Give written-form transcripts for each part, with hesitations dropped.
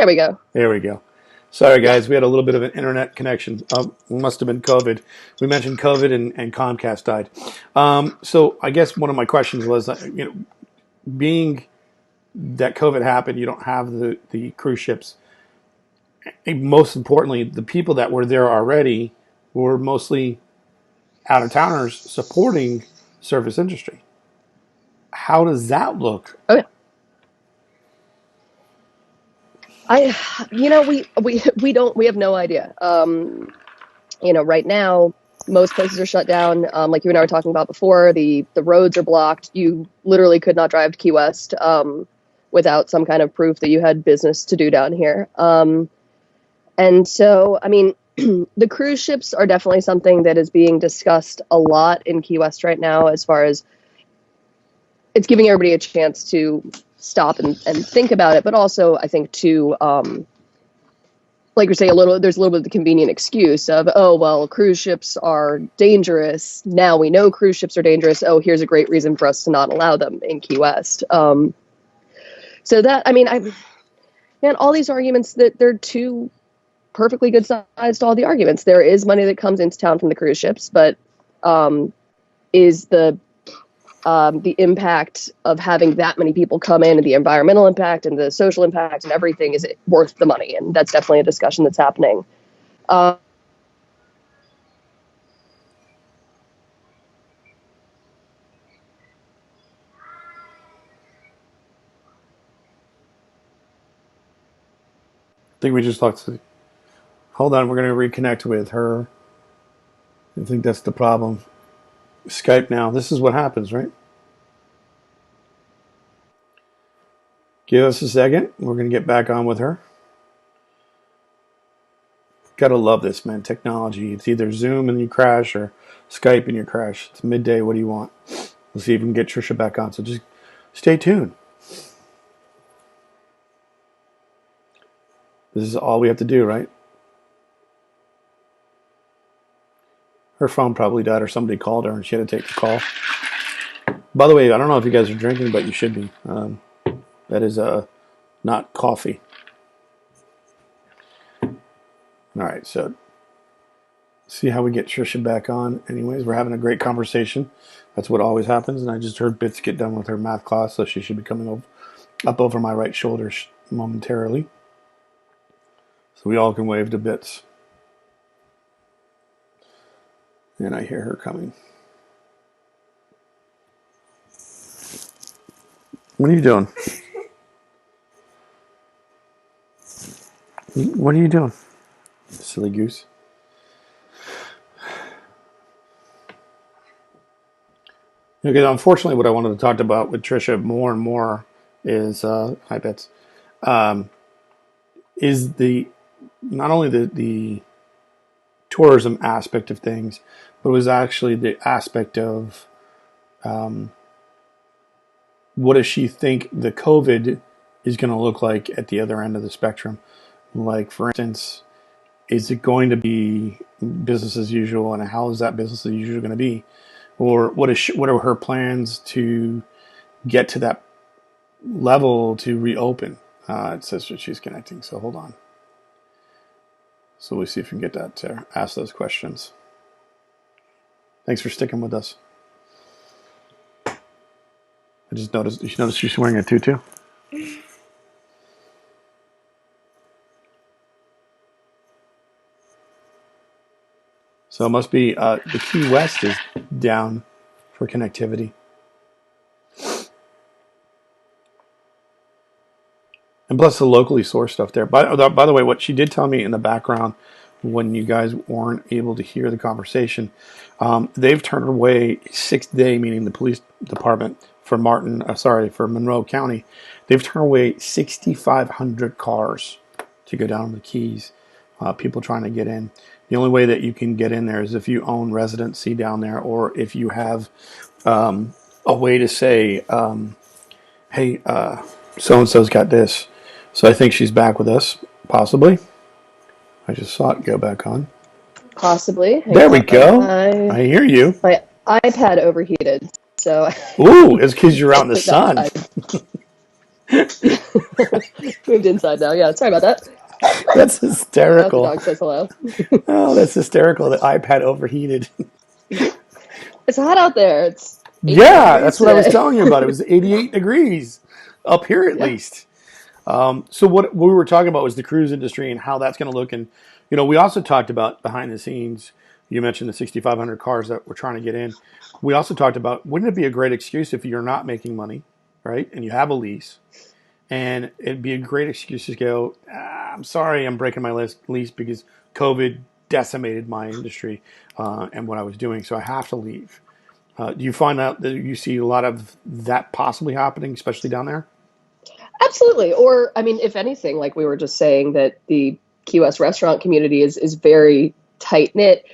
There we go. There we go. Sorry, Yeah. guys. We had a little bit of an internet connection. Must have been COVID. We mentioned COVID and Comcast died. So I guess one of my questions was, being that COVID happened, you don't have the cruise ships. And most importantly, the people that were there already were mostly out of towners supporting service industry. How does that look? Oh yeah. We have no idea. Right now, most places are shut down. Like you and I were talking about before, the roads are blocked. You literally could not drive to Key West without some kind of proof that you had business to do down here. And so, I mean, the cruise ships are definitely something that is being discussed a lot in Key West right now, as far as it's giving everybody a chance to stop and think about it, but also I think to like you're saying, there's a little bit of the convenient excuse of, oh well, cruise ships are dangerous. Now we know cruise ships are dangerous. Oh, here's a great reason for us to not allow them in Key West. So that, I mean, man, all these arguments, that they're too perfectly good sized, all the arguments. There is money that comes into town from the cruise ships, but is the impact of having that many people come in, and the environmental impact and the social impact and everything, is it worth the money? And that's definitely a discussion that's happening. I think we just lost. Hold on, we're going to reconnect with her. I think that's the problem. Skype now. This is what happens, right? Give us a second. We're going to get back on with her. Gotta love this, man. Technology. It's either Zoom and you crash or Skype and you crash. It's midday. What do you want? We'll see if we can get Trisha back on. So just stay tuned. This is all we have to do, right? Her phone probably died or somebody called her and she had to take the call. By the way, I don't know if you guys are drinking, but you should be. That is not coffee. All right, so see how we get Trisha back on. Anyways, we're having a great conversation. That's what always happens. And I just heard Bits get done with her math class, so she should be coming up over my right shoulder momentarily. So we all can wave to Bits. And I hear her coming. What are you doing? What are you doing? Silly goose. Okay, unfortunately, what I wanted to talk about with Trisha more and more is, hi Bets, is not only the tourism aspect of things, but it was actually the aspect of what does she think the COVID is going to look like at the other end of the spectrum? Like, for instance, is it going to be business as usual, and how is that business as usual going to be? Or what are her plans to get to that level to reopen? It says that she's connecting, so hold on. So we'll see if we can get that to ask those questions. Thanks for sticking with us. I just noticed. You notice she's wearing a tutu? So it must be the Key West is down for connectivity. And plus the locally sourced stuff there. By the way, what she did tell me in the background when you guys weren't able to hear the conversation, they've turned away 6-day, meaning the police department for Monroe County. They've turned away 6,500 cars to go down to the Keys. People trying to get in. The only way that you can get in there is if you own residency down there, or if you have a way to say, hey, so-and-so's got this. So I think she's back with us, possibly. I just saw it go back on. Possibly. There we go. I hear you. My iPad overheated, so... Ooh, it's because you're out in the sun. Moved inside now. Yeah, sorry about that. That's The hysterical. dog says hello. Oh, that's hysterical. The iPad overheated. It's hot out there. It's 88 Yeah, degrees that's what I was today. telling you about. It was 88 degrees up here at Yeah. least. So what we were talking about was the cruise industry and how that's going to look. And, we also talked about behind the scenes. You mentioned the 6,500 cars that we're trying to get in. We also talked about, wouldn't it be a great excuse if you're not making money, right? And you have a lease. And it'd be a great excuse to go, I'm sorry, I'm breaking my lease because COVID decimated my industry and what I was doing. So I have to leave. Do you find out that you see a lot of that possibly happening, especially down there? Absolutely. Or, I mean, if anything, like we were just saying, that the QS restaurant community is very tight knit.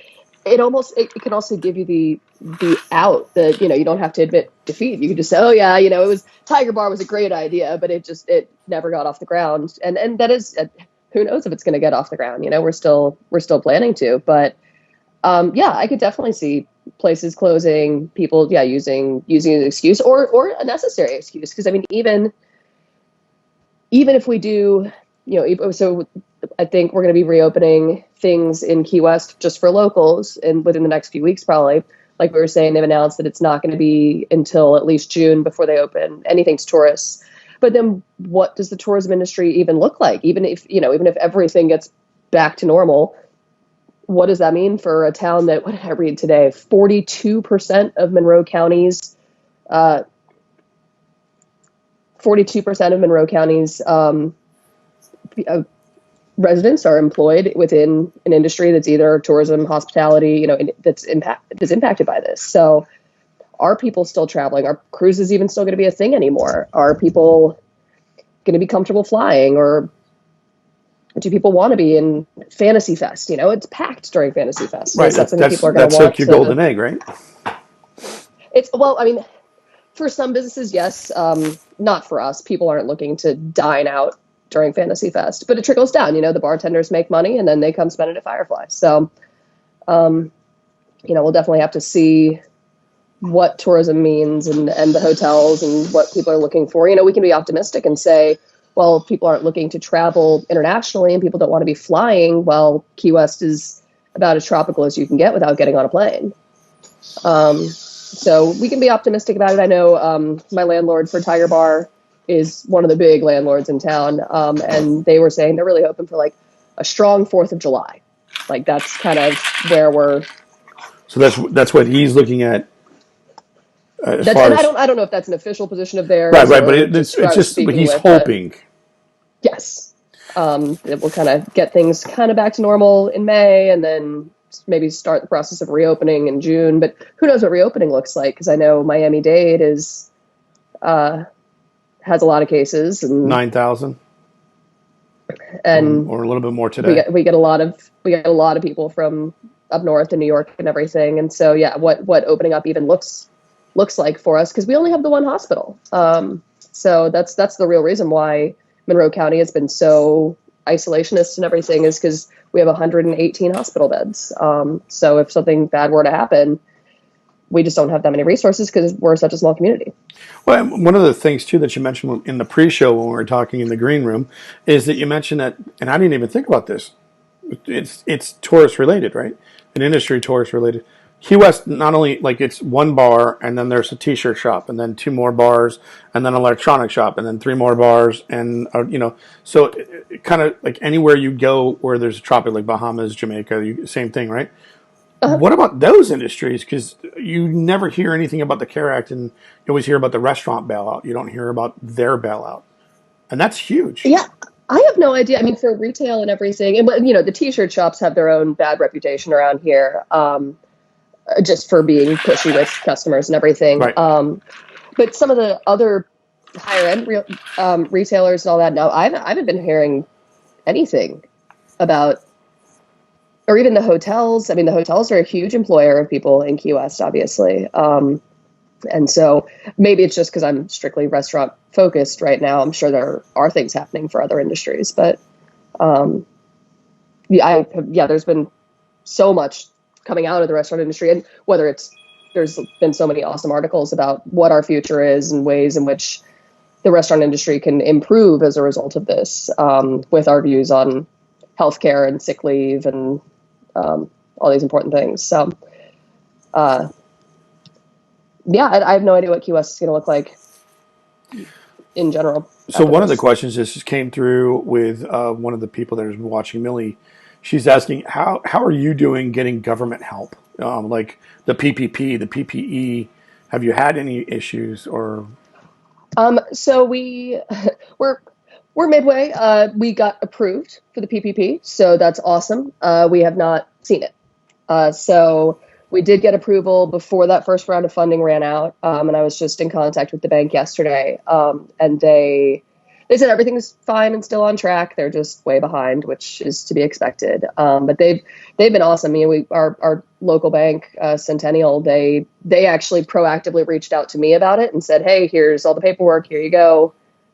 It can also give you the out that, you don't have to admit defeat. You can just say, oh yeah, it was Tiger Bar was a great idea, but it never got off the ground. And that is, who knows if it's going to get off the ground. We're still planning to, but yeah, I could definitely see places closing, people, yeah, using an excuse or a necessary excuse. Because I mean, even if we do, so I think we're going to be reopening things in Key West just for locals and within the next few weeks, probably. Like we were saying, they've announced that it's not going to be until at least June before they open anything to tourists. But then what does the tourism industry even look like? Even if everything gets back to normal, what does that mean for a town that, what did I read today? 42% of Monroe County's, 42% of Monroe County's residents are employed within an industry that's either tourism, hospitality, that's impacted by this. So are people still traveling? Are cruises even still going to be a thing anymore? Are people going to be comfortable flying, or do people want to be in Fantasy Fest? It's packed during Fantasy Fest. So Right. is that That's something that's people are going to that's want like your to? golden egg, right? It's, well, I mean, for some businesses, yes. Not for us. People aren't looking to dine out during Fantasy Fest, but it trickles down. The bartenders make money and then they come spend it at Firefly. So, we'll definitely have to see what tourism means and the hotels and what people are looking for. We can be optimistic and say, well, if people aren't looking to travel internationally and people don't want to be flying, well, Key West is about as tropical as you can get without getting on a plane. So we can be optimistic about it. I know my landlord for Tiger Bar is one of the big landlords in town, and they were saying they're really hoping for like a strong 4th of July. Like that's kind of where we're. So that's what he's looking at as That's, far and as I don't know if that's an official position of right, theirs right. But or just who it's I was just speaking he's with, but hoping. yes, it will kind of get things kind of back to normal in May, and then maybe start the process of reopening in June. But who knows what reopening looks like? Because I know Miami-Dade has a lot of cases, and 9,000 and or a little bit more we today. get a lot of people from up north in New York and everything. And so yeah, what opening up even looks like for us, because we only have the one hospital. So that's the real reason why Monroe County has been so isolationist and everything, is because we have 118 hospital beds. So if something bad were to happen, we just don't have that many resources because we're such a small community. Well, one of the things too that you mentioned in the pre-show when we were talking in the green room is that you mentioned that, and I didn't even think about this. It's tourist related, right? An industry tourist related. Key West, not only like it's one bar and then there's a t-shirt shop and then two more bars and then an electronic shop and then three more bars and so it kind of like anywhere you go where there's a tropic, like Bahamas, Jamaica, same thing, right? Uh, What about those industries? Because you never hear anything about the CARE Act, and you always hear about the restaurant bailout. You don't hear about their bailout, and that's huge. yeah, I have no idea. I mean, for retail and everything, and the t-shirt shops have their own bad reputation around here, just for being pushy with customers and everything. Right. But some of the other higher end retailers and all that, no, I haven't been hearing anything about, or even the hotels. I mean, the hotels are a huge employer of people in Key West, obviously. And so maybe it's just because I'm strictly restaurant focused right now. I'm sure there are things happening for other industries, but there's been so much coming out of the restaurant industry, and there's been so many awesome articles about what our future is and ways in which the restaurant industry can improve as a result of this, with our views on healthcare and sick leave and all these important things. So, yeah, I have no idea what Key West is going to look like in general. So one of the questions just came through with one of the people that has been watching, Millie. She's asking, how are you doing getting government help? Like the PPP, the PPE. Have you had any issues or? So we're we're midway. We got approved for the PPP, so that's awesome. We have not seen it. So we did get approval before that first round of funding ran out, and I was just in contact with the bank yesterday, and they said everything's fine and still on track. They're just way behind, which is to be expected. But they've been awesome. I mean, our local bank, Centennial, they actually proactively reached out to me about it and said, "Hey, here's all the paperwork. Here you go."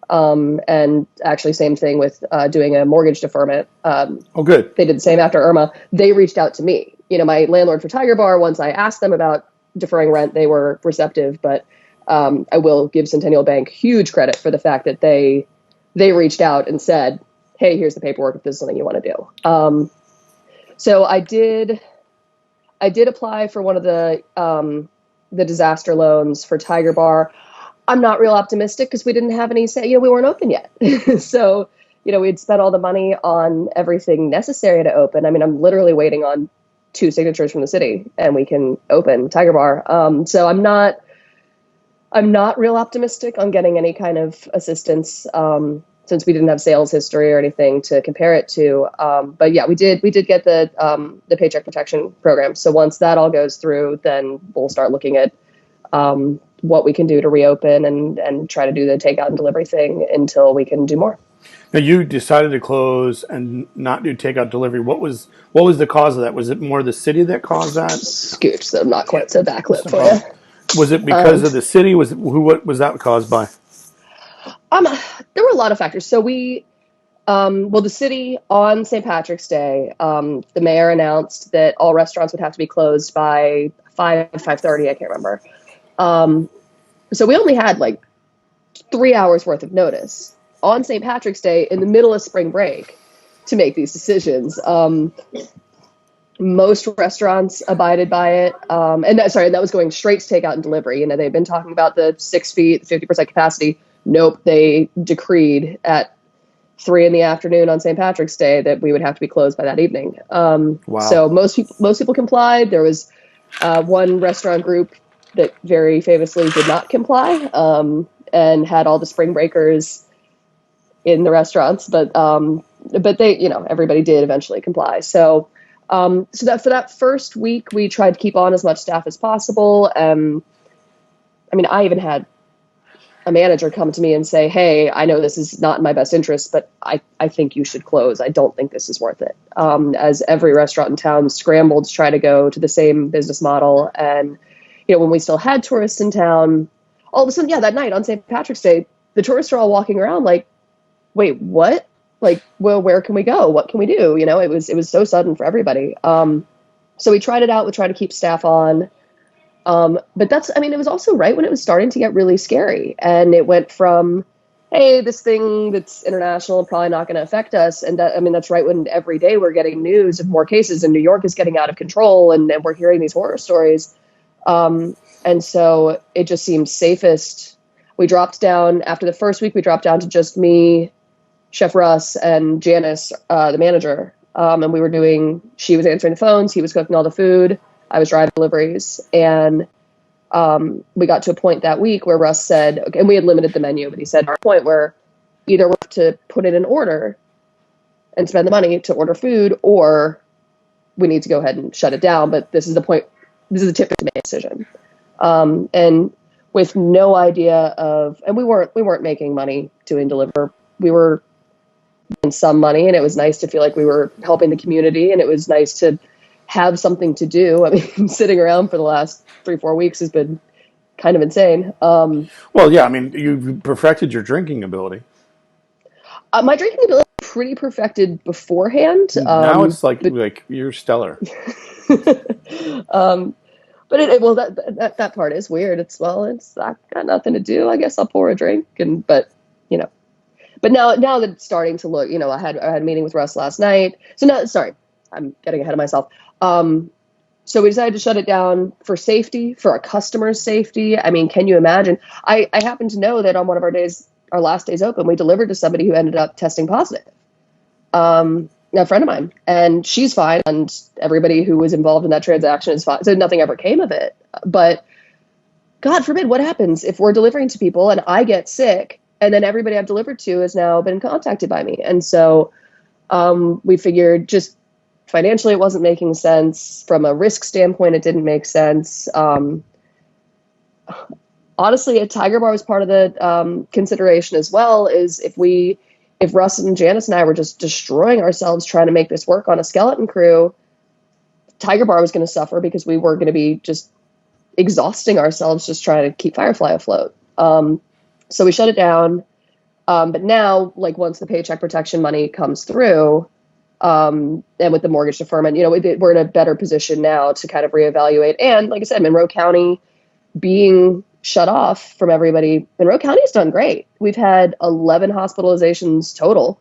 And actually, same thing with doing a mortgage deferment. Oh, good. They did the same after Irma. They reached out to me. You know, my landlord for Tiger Bar, once I asked them about deferring rent, they were receptive. But I will give Centennial Bank huge credit for the fact that they reached out and said, "Hey, here's the paperwork if this is something you want to do." So I did apply for one of the disaster loans for Tiger Bar. I'm not real optimistic because we didn't have any say. You know, we weren't open yet. So, you know, we'd spent all the money on everything necessary to open. I mean, I'm literally waiting on 2 signatures from the city and we can open Tiger Bar. So I'm not real optimistic on getting any kind of assistance, since we didn't have sales history or anything to compare it to. But yeah, we did get the Paycheck Protection Program. So once that all goes through, then we'll start looking at what we can do to reopen and try to do the takeout and delivery thing until we can do more. Now you decided to close and not do takeout delivery. What was the cause of that? Was it more the city that caused that? Scooch, so not quite so backlit for you. Was it because of the city? What was that caused by? There were a lot of factors. So the city on St. Patrick's Day, the mayor announced that all restaurants would have to be closed by 5:30. I can't remember. So we only had like 3 hours worth of notice on St. Patrick's Day in the middle of spring break to make these decisions. Most restaurants abided by it. And that was going straight to takeout and delivery. You know, they've been talking about the 6 feet, 50% capacity. Nope. They decreed at 3 p.m. on St. Patrick's Day that we would have to be closed by that evening. Wow. So most people complied. There was one restaurant group that very famously did not comply, and had all the spring breakers in the restaurants, but they, you know, everybody did eventually comply. So that for that first week, we tried to keep on as much staff as possible. I mean, I even had a manager come to me and say, "Hey, I know this is not in my best interest, but I think you should close. I don't think this is worth it." As every restaurant in town scrambled to try to go to the same business model. And, you know, when we still had tourists in town, all of a sudden, yeah, that night on St. Patrick's Day, the tourists are all walking around like, "Wait, what? Like, well, where can we go? What can we do?" You know, it was so sudden for everybody. So we tried it out. We tried to keep staff on. But it was also right when it was starting to get really scary. And it went from, hey, this thing that's international, probably not going to affect us. And that's right when every day we're getting news of more cases and New York is getting out of control and we're hearing these horror stories. And so it just seemed safest. We dropped down after the first week, we dropped down to just me, Chef Russ, and Janice, the manager. And she was answering the phones. He was cooking all the food. I was driving deliveries. And we got to a point that week where Russ said, okay, and we had limited the menu, but he said, our point where either we have to put in an order and spend the money to order food, or we need to go ahead and shut it down. But this is the tip to make a decision. And with no idea and we weren't making money doing deliver. We were in some money, and it was nice to feel like we were helping the community, and it was nice to have something to do. I mean, sitting around for the last 3-4 weeks has been kind of insane. Well, yeah, I mean, you've perfected your drinking ability. My drinking ability was pretty perfected beforehand. Now it's like you're stellar. But that part is weird. I've got nothing to do. I guess I'll pour a drink, but you know, but now that it's starting to look, I had a meeting with Russ last night. So now, sorry, I'm getting ahead of myself. So we decided to shut it down for safety, for our customers' safety. I mean, can you imagine? I happen to know that on one of our last days open, we delivered to somebody who ended up testing positive. A friend of mine, and she's fine, and everybody who was involved in that transaction is fine. So nothing ever came of it. But God forbid, what happens if we're delivering to people and I get sick, and then everybody I've delivered to has now been contacted by me? And so we figured, just financially, it wasn't making sense. From a risk standpoint, it didn't make sense. Honestly, a Tiger Bar was part of the consideration as well. Is if Russ and Janice and I were just destroying ourselves trying to make this work on a skeleton crew, Tiger Bar was going to suffer because we were going to be just exhausting ourselves just trying to keep Firefly afloat. So we shut it down. But now, like, once the Paycheck Protection money comes through, and with the mortgage deferment, we're in a better position now to kind of reevaluate. And like I said, Monroe County being shut off from everybody, Monroe County's done great. We've had 11 hospitalizations total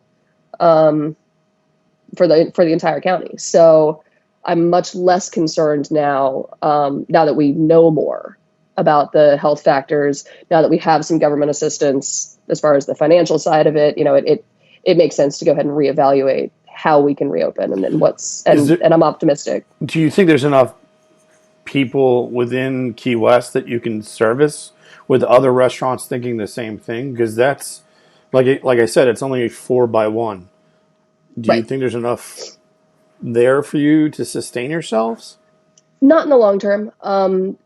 for the entire county. So I'm much less concerned now, now that we know more about the health factors, now that we have some government assistance as far as the financial side of it. It makes sense to go ahead and reevaluate how we can reopen, and then and I'm optimistic. Do you think there's enough people within Key West that you can service with other restaurants thinking the same thing? Because that's, like I said, it's only 4x1. Do you think there's enough there for you to sustain yourselves? Not in the long term,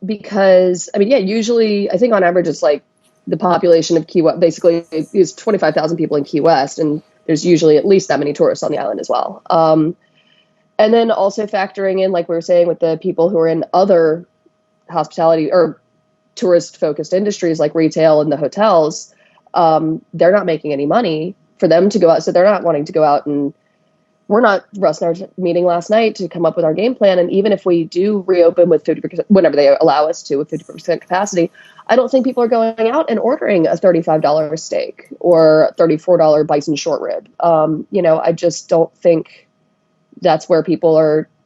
because I mean, yeah, usually I think on average it's like the population of Key West basically is 25,000 people in Key West, and there's usually at least that many tourists on the island as well. And then also factoring in, like we were saying, with the people who are in other hospitality or tourist-focused industries like retail and the hotels, they're not making any money for them to go out. So they're not wanting to go out, and Russ and I were meeting last night to come up with our game plan. And even if we do reopen with 50%, whenever they allow us to, with 50% capacity, I don't think people are going out and ordering a $35 steak or $34 bison short rib. I just don't think that's where I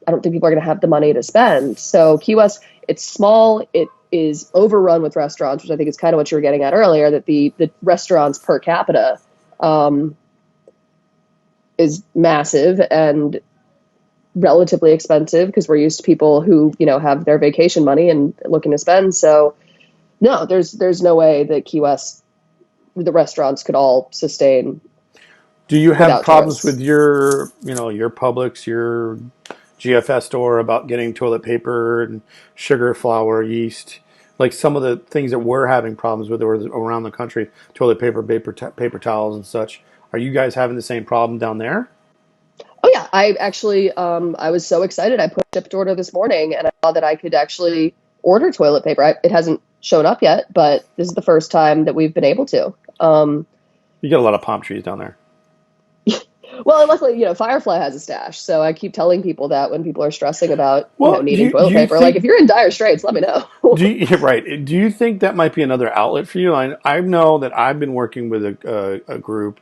don't think people are going to have the money to spend. So Key West, it's small. It is overrun with restaurants, which I think is kind of what you were getting at earlier, that the restaurants per capita is massive and relatively expensive because we're used to people who, have their vacation money and looking to spend. So no, there's no way that Key West, the restaurants could all sustain. Do you have problems with your Publix, your GFS store about getting toilet paper and sugar, flour, yeast? Like some of the things that we're having problems with around the country, toilet paper, paper towels and such. Are you guys having the same problem down there? Oh yeah, I actually, I was so excited. I put a shipped order this morning, and I saw that I could actually order toilet paper. It hasn't shown up yet, but this is the first time that we've been able to. You get a lot of palm trees down there. Well, luckily, Firefly has a stash, so I keep telling people that when people are stressing about needing toilet paper, like, if you're in dire straits, let me know. Right. Do you think that might be another outlet for you? I know that I've been working with a group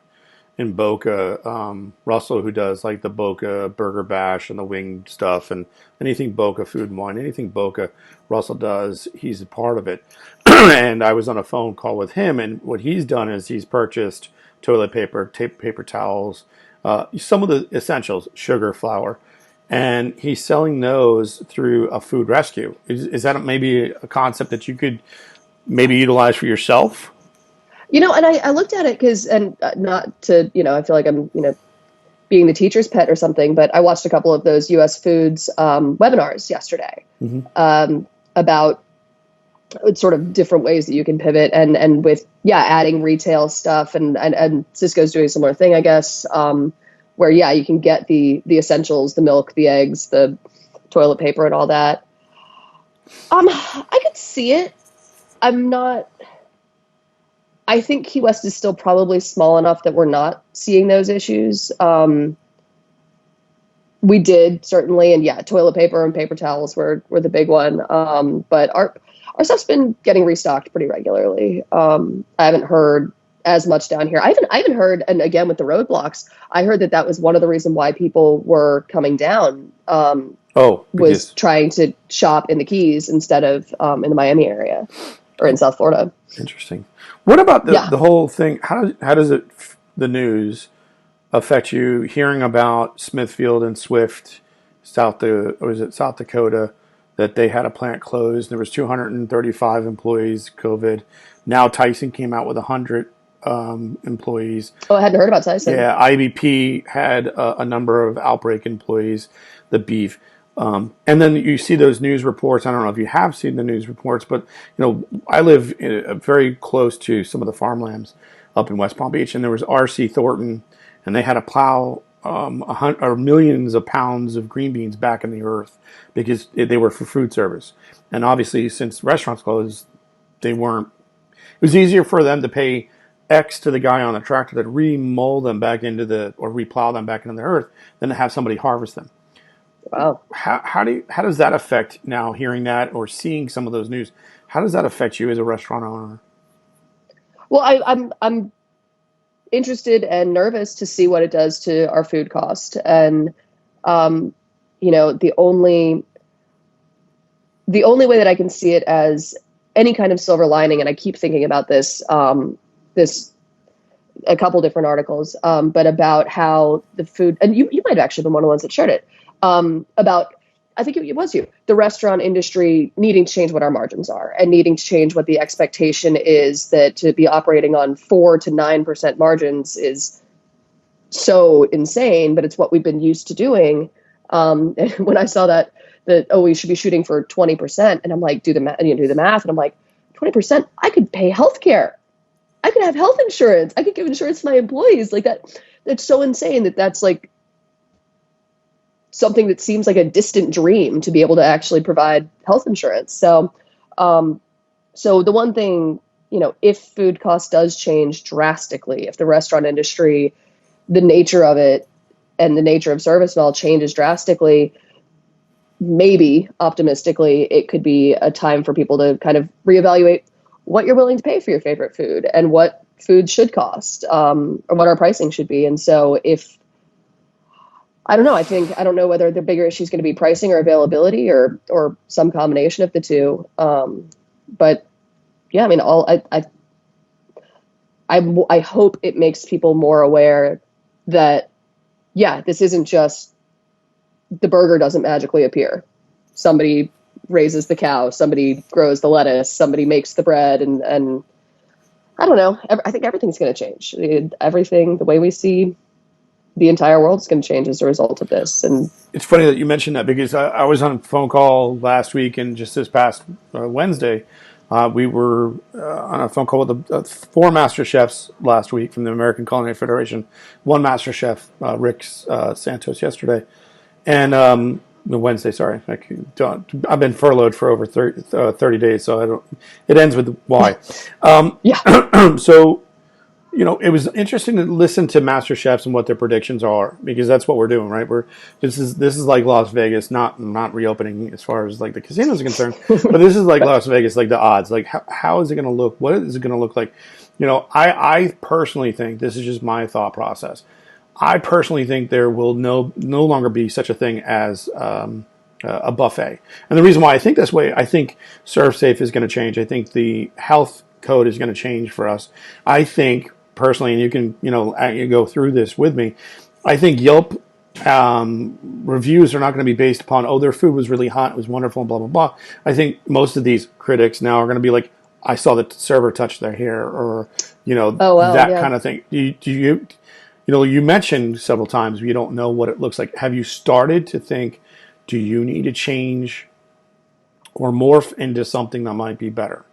in Boca, Russell, who does like the Boca Burger Bash and the wing stuff and anything Boca Food and Wine, anything Boca Russell does, he's a part of it. And I was on a phone call with him, and what he's done is he's purchased toilet paper, paper towels, some of the essentials, sugar, flour, and he's selling those through a food rescue. Is that maybe a concept that you could maybe utilize for yourself? And I looked at it because, and not to, I feel like I'm, being the teacher's pet or something, but I watched a couple of those US Foods webinars yesterday about sort of different ways that you can pivot and with, adding retail stuff and Cisco's doing a similar thing, I guess, where, you can get the essentials, the milk, the eggs, the toilet paper and all that. I could see it. I think Key West is still probably small enough that we're not seeing those issues. We did certainly, and toilet paper and paper towels were the big one. But our stuff's been getting restocked pretty regularly. I haven't heard as much down here. I even heard, and again with the roadblocks, I heard that was one of the reasons why people were coming down. Oh, Was because trying to shop in the Keys instead of in the Miami area or in South Florida. interesting. What about Yeah. the whole thing? How does the news affect you hearing about Smithfield and Swift, South Dakota, that they had a plant closed? There was 235 employees COVID. Now Tyson came out with 100 employees. Oh, I hadn't heard about Tyson. Yeah, IBP had a number of outbreak employees, the beef. And then you see those news reports. I don't know if you have seen the news reports, but I live very close to some of the farmlands up in West Palm Beach, and there was R.C. Thornton, and they had to plow or millions of pounds of green beans back in the earth because they were for food service. And obviously, since restaurants closed, they weren't. It was easier for them to pay X to the guy on the tractor that remold them back into or replow them back into the earth than to have somebody harvest them. Wow. How does that affect now? Hearing that or seeing some of those news, how does that affect you as a restaurant owner? Well, I'm interested and nervous to see what it does to our food cost. And the only way that I can see it as any kind of silver lining, and I keep thinking about this a couple different articles, but about how the food, and you might have actually been one of the ones that shared it, about, I think it was you, the restaurant industry needing to change what our margins are and needing to change what the expectation is, that to be operating on 4 to 9% margins is so insane, but it's what we've been used to doing. And when I saw that we should be shooting for 20%, and I'm like, do the math, and I'm like, 20%, I could pay healthcare. I could have health insurance. I could give insurance to my employees. Like that. That's so insane that's like something that seems like a distant dream to be able to actually provide health insurance. So the one thing, if food cost does change drastically, if the restaurant industry, the nature of it and the nature of service and all changes drastically, maybe optimistically, it could be a time for people to kind of reevaluate what you're willing to pay for your favorite food and what food should cost, or what our pricing should be. And so I don't know, I don't know whether the bigger issue is going to be pricing or availability or some combination of the two. But yeah, I mean, I hope it makes people more aware that, yeah, this isn't just the burger doesn't magically appear. Somebody raises the cow, somebody grows the lettuce, somebody makes the bread, and I don't know. I think everything's going to change. Everything, the way we see the entire world is going to change as a result of this. And It's funny that you mentioned that because I was on a phone call last week, and just this past Wednesday, we were on a phone call with 4 master chefs last week from the American Culinary Federation. One master chef, Rick Santos, yesterday, and Wednesday. Sorry, I've been furloughed for over 30 days, so I don't. It ends with Y. yeah, So it was interesting to listen to master chefs and what their predictions are, because that's what we're doing, right? This is like Las Vegas, not reopening as far as like the casinos are concerned, but this is like Las Vegas, like the odds, like how is it going to look? What is it going to look like? I personally think, this is just my thought process, I personally think there will no longer be such a thing as a buffet. And the reason why I think this way, I think ServSafe is going to change. I think the health code is going to change for us. I think personally, and you can you go through this with me, I think Yelp reviews are not going to be based upon, their food was really hot, it was wonderful, and blah blah blah. I think most of these critics now are going to be like, I saw the server touch their hair, or oh, wow, that yeah. kind of thing. You mentioned several times you don't know what it looks like. Have you started to think, do you need to change or morph into something that might be better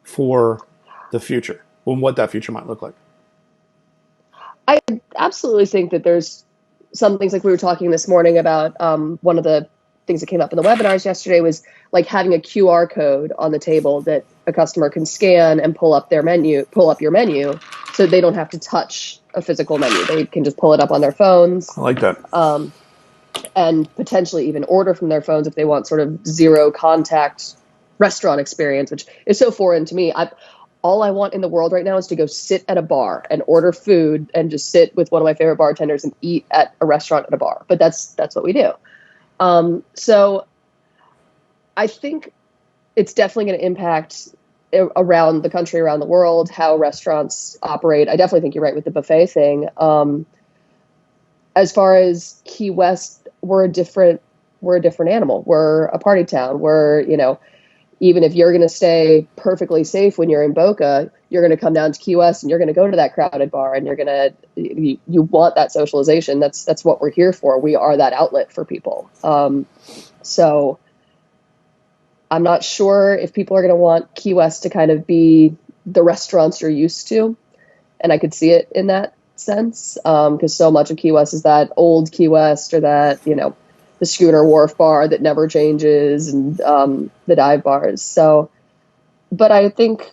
for the future, and what that future might look like? I absolutely think that there's some things, like we were talking this morning about, one of the things that came up in the webinars yesterday was like having a QR code on the table that a customer can scan and pull up your menu, so they don't have to touch a physical menu. They can just pull it up on their phones. I like that. And potentially even order from their phones if they want sort of zero contact restaurant experience, which is so foreign to me. all I want in the world right now is to go sit at a bar and order food and just sit with one of my favorite bartenders and eat at a restaurant at a bar. But that's what we do. So I think it's definitely going to impact around the country, around the world, how restaurants operate. I definitely think you're right with the buffet thing. As far as Key West, we're a different animal. We're a party town. Even if you're going to stay perfectly safe when you're in Boca, you're going to come down to Key West and you're going to go to that crowded bar and you want that socialization. That's what we're here for. We are that outlet for people. So I'm not sure if people are going to want Key West to kind of be the restaurants you're used to. And I could see it in that sense, because so much of Key West is that old Key West, or that, the Schooner Wharf bar that never changes, and the dive bars. So, but I think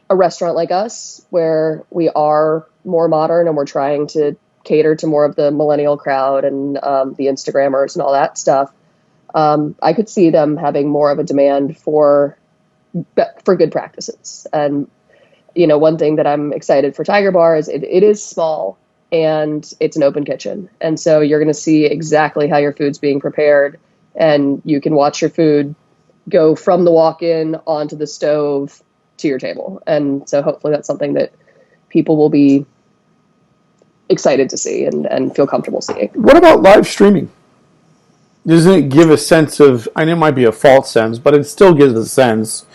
a restaurant like us, where we are more modern and we're trying to cater to more of the millennial crowd and the Instagrammers and all that stuff, I could see them having more of a demand for good practices. And one thing that I'm excited for Tiger Bar is it is small and it's an open kitchen. And so you're going to see exactly how your food's being prepared, and you can watch your food go from the walk-in onto the stove to your table. And so hopefully that's something that people will be excited to see and feel comfortable seeing. What about live streaming? Doesn't it give a sense of, I know it might be a false sense, but it still gives a sense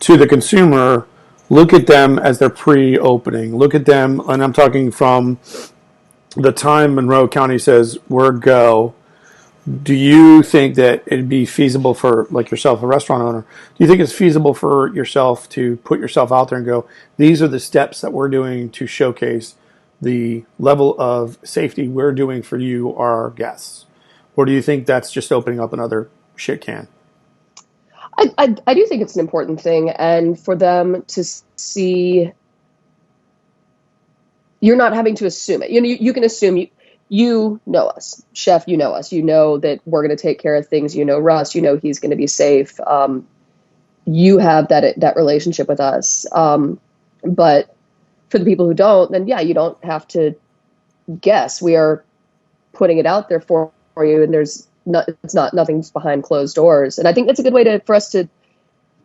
to the consumer? Look at them as they're pre-opening. Look at them, and I'm talking from the time Monroe County says, we're go. Do you think that it'd be feasible for, like yourself, a restaurant owner, do you think it's feasible for yourself to put yourself out there and go, these are the steps that we're doing to showcase the level of safety we're doing for you, our guests? Or do you think that's just opening up another shit can? I do think it's an important thing, and for them to see, you're not having to assume it. You can assume you know us, chef. You know us. You know that we're going to take care of things. You know Russ. You know he's going to be safe. You have that relationship with us. But for the people who don't, then yeah, you don't have to guess. We are putting it out there for you, and nothing's behind closed doors. And I think that's a good way for us to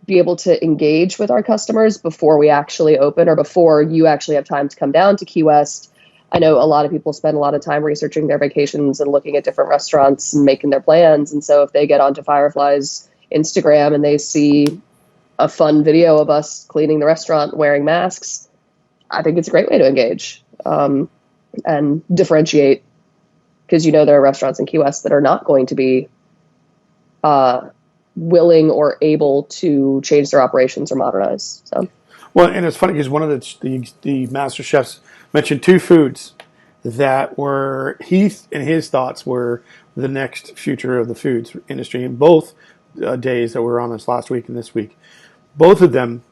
be able to engage with our customers before we actually open, or before you actually have time to come down to Key West. I know a lot of people spend a lot of time researching their vacations and looking at different restaurants and making their plans. And so if they get onto Firefly's Instagram and they see a fun video of us cleaning the restaurant, wearing masks, I think it's a great way to engage and differentiate, because there are restaurants in Key West that are not going to be willing or able to change their operations or modernize. So, well, and it's funny because one of the master chefs mentioned two foods that were Heath and his thoughts were the next future of the foods industry. In both days that were on this last week and this week, both of them,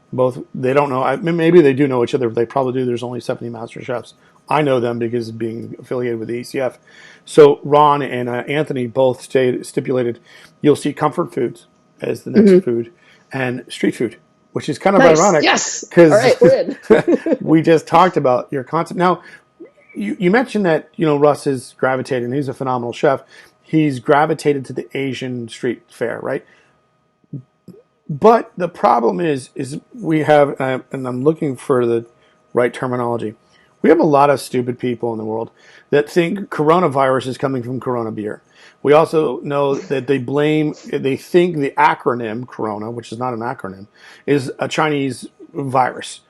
they don't know. Maybe they do know each other, but they probably do. There's only 70 master chefs. I know them because of being affiliated with the ACF. So Ron and Anthony both stipulated you'll see comfort foods as the next food, and street food, which is kind of ironic. Yes. Because all right, we're in. we just talked about your concept. Now, you mentioned that Russ is gravitating. He's a phenomenal chef. He's gravitated to the Asian street fare, right? But the problem is we have, and I'm looking for the right terminology. We have a lot of stupid people in the world that think coronavirus is coming from Corona beer. We also know that they think the acronym Corona, which is not an acronym, is a Chinese virus.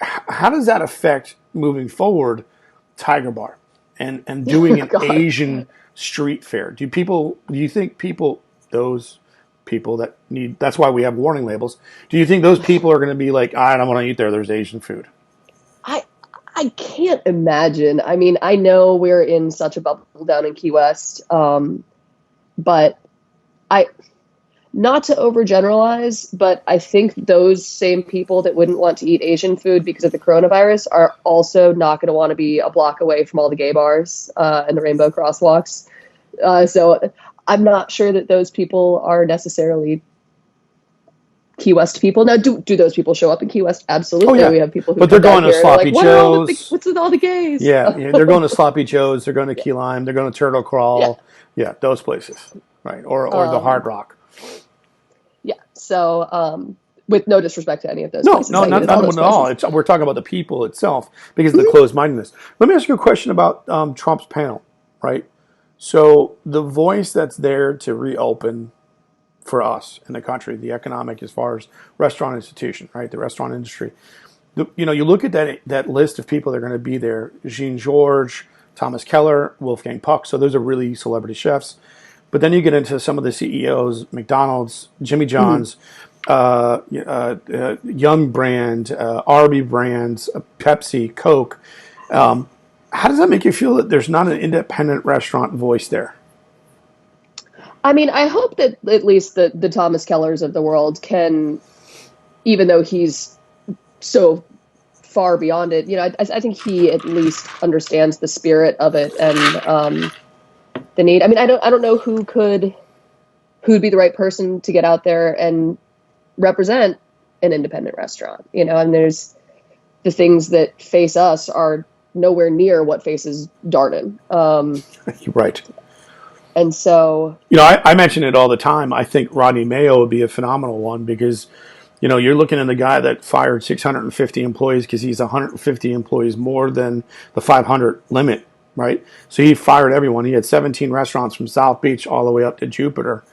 How does that affect moving forward Tiger Bar and doing an Asian street fair? Do you think those people that need, that's why we have warning labels, do you think those people are going to be like, I don't want to eat there, there's Asian food? I can't imagine. I mean, I know we're in such a bubble down in Key West, but not to overgeneralize, but I think those same people that wouldn't want to eat Asian food because of the coronavirus are also not going to want to be a block away from all the gay bars and the rainbow crosswalks. So I'm not sure that those people are necessarily Key West people. Now, do those people show up in Key West? Oh Absolutely. yeah, We have people who but they're come down going to here and are like, Sloppy "What are all the Joe's. what's with all the gays?" Yeah, yeah, they're going to Sloppy Joe's. They're going to Yeah, Key Lime. They're going to Turtle yeah, Crawl. Yeah, those places, right? Or the Hard um, Rock. yeah. So, with no disrespect to any of those No, places, no, I eat at all not those at all. places. It's we're talking about the people itself because of the Mhm. closed-mindedness. Let me ask you a question about Trump's panel, right? So the voice that's there to reopen for us in the country, the economic as far as restaurant institution, right? The restaurant industry. You look at that list of people that are going to be there: Jean George, Thomas Keller, Wolfgang Puck. So those are really celebrity chefs. But then you get into some of the CEOs: McDonald's, Jimmy Mhm. John's, Young Brand, Arby Brands, Pepsi, Coke. How does that make you feel that there's not an independent restaurant voice there? I mean, I hope that at least the Thomas Kellers of the world can, even though he's so far beyond it, I think he at least understands the spirit of it and the need. I mean, I don't know who'd be the right person to get out there and represent an independent restaurant, and there's the things that face us are nowhere near what faces Darden. You're right. And so, I mention it all the time. I think Rodney Mayo would be a phenomenal one because, you're looking at the guy that fired 650 employees because he's 150 employees more than the 500 limit, right? So he fired everyone. He had 17 restaurants from South Beach all the way up to Jupiter.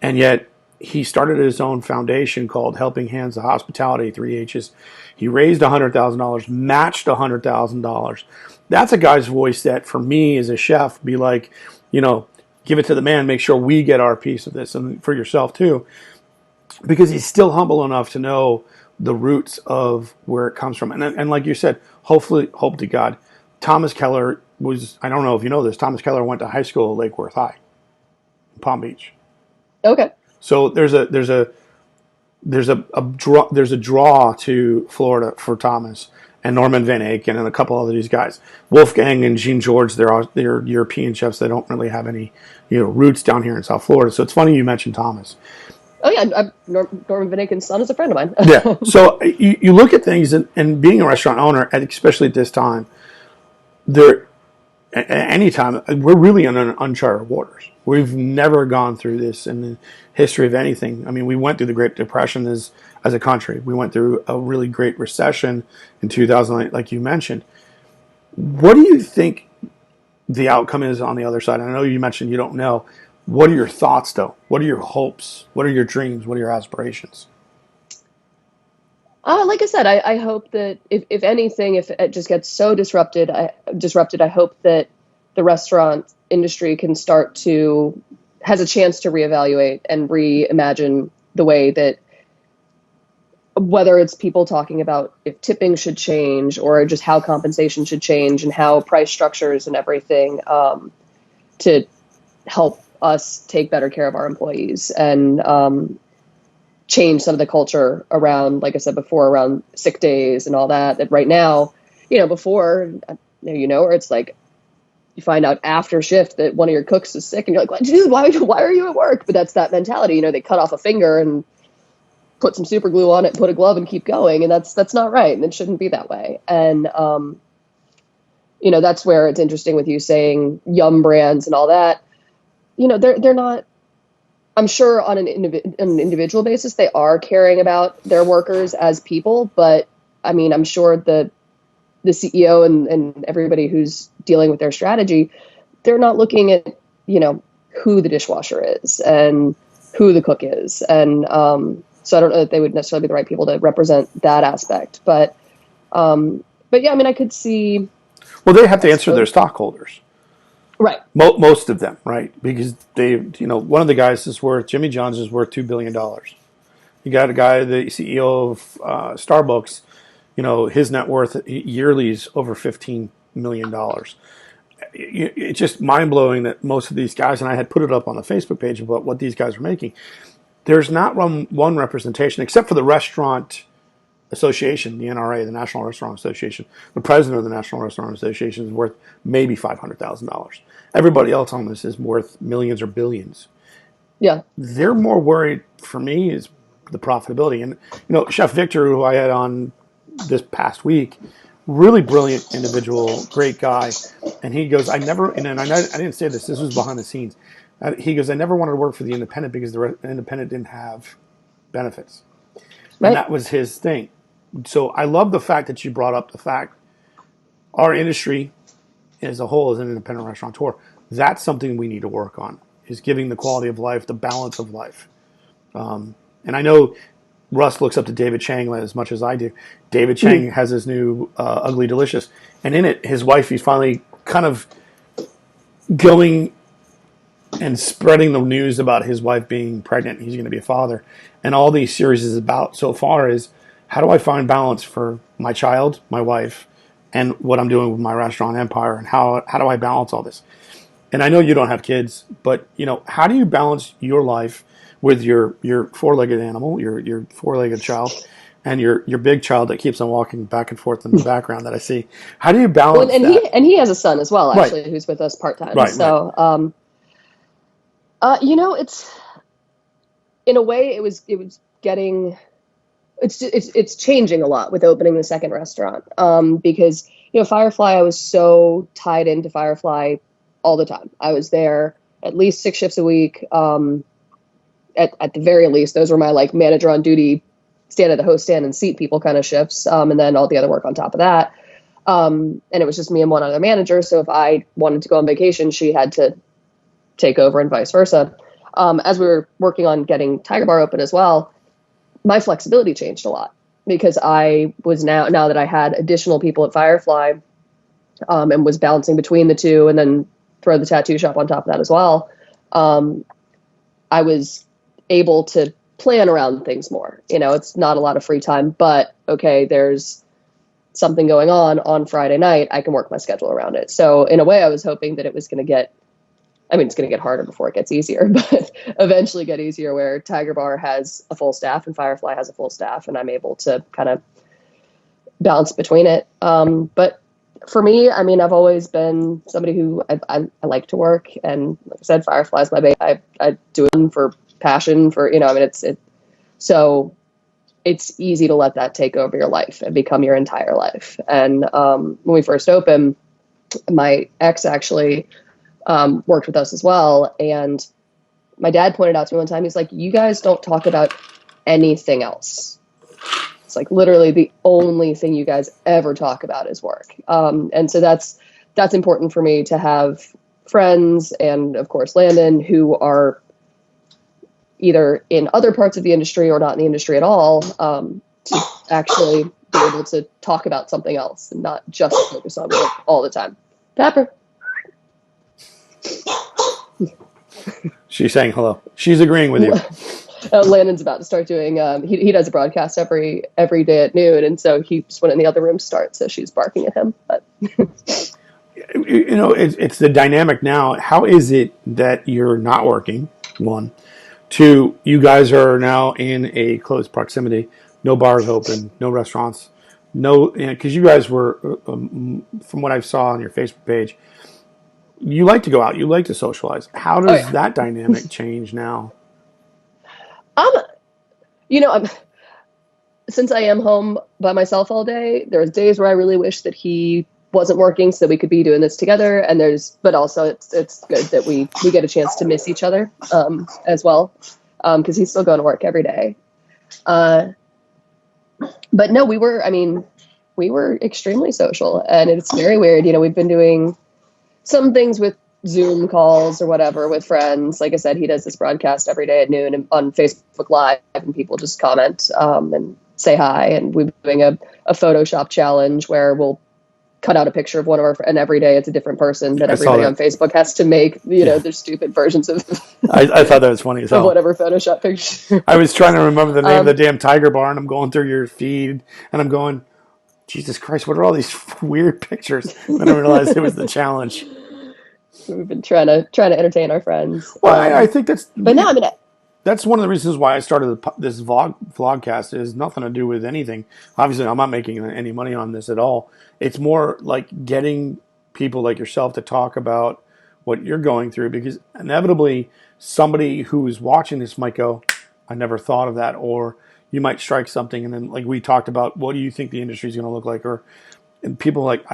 And yet he started his own foundation called Helping Hands of Hospitality, 3H's. He raised $100,000, matched $100,000. That's a guy's voice that, for me as a chef, be like, give it to the man, make sure we get our piece of this, and for yourself too, because he's still humble enough to know the roots of where it comes from. And like you said, hopefully, hope to God, Thomas Keller was, I don't know if you know this, Thomas Keller went to high school at Lake Worth High, in Palm Beach. okay. So there's a draw to Florida for Thomas and Norman Van Aken and a couple of these guys. Wolfgang and Jean George, they're European chefs. They don't really have any roots down here in South Florida. So it's funny you mentioned Thomas. Oh yeah, Norman Van Aken's son is a friend of mine. Yeah. So you look at things and being a restaurant owner, and especially at this time, there anytime we're really in uncharted waters. We've never gone through this in the history of anything. I mean, we went through the Great Depression as a country. We went through a really great recession in 2008, like you mentioned. What do you think the outcome is on the other side? I know you mentioned you don't know. What are your thoughts, though? What are your hopes? What are your dreams? What are your aspirations? Like I said, I hope that if anything, if it just gets so disrupted, I hope that the restaurant industry can has a chance to reevaluate and reimagine the way that, whether it's people talking about if tipping should change or just how compensation should change and how price structures and everything, to help us take better care of our employees and change some of the culture around, like I said before, around sick days and all that. That right now, before, where it's like you find out after shift that one of your cooks is sick, and you're like, dude, why are you at work? But that's that mentality. They cut off a finger and put some super glue on it, put a glove, and keep going, and that's not right, and it shouldn't be that way. And that's where it's interesting with you saying Yum Brands and all that. They're not. I'm sure on an individual basis, they are caring about their workers as people, but I mean, I'm sure the CEO and everybody who's dealing with their strategy, they're not looking at, who the dishwasher is and who the cook is. And so I don't know that they would necessarily be the right people to represent that aspect. But yeah, I mean, I could see. Well, they have to answer their stockholders. Right. Most of them, right? Because one of the guys Jimmy John's is worth $2 billion. You got a guy, the CEO of Starbucks, his net worth yearly is over $15 million. It's just mind blowing that most of these guys, and I had put it up on the Facebook page about what these guys are making. There's not one representation except for the restaurant association, the NRA, the National Restaurant Association. The president of the National Restaurant Association is worth maybe $500,000. Everybody else on this is worth millions or billions. Yeah. They're more worried, for me, is the profitability. And Chef Victor, who I had on this past week, really brilliant individual, great guy, and he goes, I never, and I didn't say this. This was behind the scenes. He goes, I never wanted to work for the independent because the independent didn't have benefits, and Right. that was his thing. So I love the fact that you brought up the fact our industry as a whole, as an independent restaurateur, that's something we need to work on, is giving the quality of life, the balance of life. And I know Russ looks up to David Chang as much as I do. David Chang has his new Ugly Delicious, and in it, his wife, he's finally kind of going and spreading the news about his wife being pregnant. He's going to be a father, and all these series is about so far is how do I find balance for my child, my wife, and what I'm doing with my restaurant empire, and how do I balance all this? And I know you don't have kids, but how do you balance your life with your four-legged animal, your four-legged child, and your big child that keeps on walking back and forth in the background that I see? How do you Well, balance and that? he has a son as well, Right, actually, who's with us part time. right, right. So, it's in a way it was getting it's changing a lot with opening the second restaurant. Because Firefly, I was so tied into Firefly all the time. I was there at least 6 shifts a week. At the very least, those were my like manager on duty, stand at the host stand and seat people kind of shifts, and then all the other work on top of that. And it was just me and one other manager. So if I wanted to go on vacation, she had to take over and vice versa. As we were working on getting Tiger Bar open as well, my flexibility changed a lot because I was now that I had additional people at Firefly, and was balancing between the two, and then throw the tattoo shop on top of that as well. I was able to plan around things more. It's not a lot of free time, but okay, there's something going on Friday night. I can work my schedule around it. So in a way, I was hoping that it was going to get, it's going to get harder before it gets easier, but eventually get easier where Tiger Bar has a full staff and Firefly has a full staff, and I'm able to kind of balance between it. But for me, I've always been somebody who I like to work, and like I said, Firefly's my baby. I do it for passion, for so it's easy to let that take over your life and become your entire life. And when we first opened, my ex actually worked with us as well, and my dad pointed out to me one time, he's like, you guys don't talk about anything else. It's like literally the only thing you guys ever talk about is work. And so that's important for me to have friends, and of course Landon, who are either in other parts of the industry or not in the industry at all, to actually be able to talk about something else and not just focus on work all the time. Pepper. She's saying hello. She's agreeing with you. Landon's about to start doing, he does a broadcast every day at noon, and so he just went in the other room to start, so she's barking at him. But it's the dynamic now. How is it that you're not working? One, two, you guys are now in a close proximity. No bars open, no restaurants, no, because you guys were, from what I saw on your Facebook page, you like to go out, you like to socialize. How does that dynamic change now? Since I am home by myself all day, there's days where I really wish that he wasn't working so that we could be doing this together. But also it's good that we get a chance to miss each other, as well. Cause he's still going to work every day. But no, we were extremely social, and it's very weird. We've been doing some things with Zoom calls or whatever with friends. Like I said, he does this broadcast every day at noon and on Facebook Live, and people just comment, and say hi. And we've been doing a Photoshop challenge where we'll cut out a picture of one of and every day it's a different person that everybody on Facebook has to make, their stupid versions of. I thought that was funny as hell. Of whatever Photoshop picture. I was trying to remember the name of the damn Tiger Bar, and I'm going through your feed, and I'm going, Jesus Christ, what are all these weird pictures? And I realized it was the challenge. We've been trying to entertain our friends. Well, I think that's. But no, that's one of the reasons why I started this vlogcast. It has nothing to do with anything. Obviously, I'm not making any money on this at all. It's more like getting people like yourself to talk about what you're going through, because inevitably somebody who's watching this might go, I never thought of that. Or you might strike something, and then like we talked about, what do you think the industry is going to look like? Or and people are like,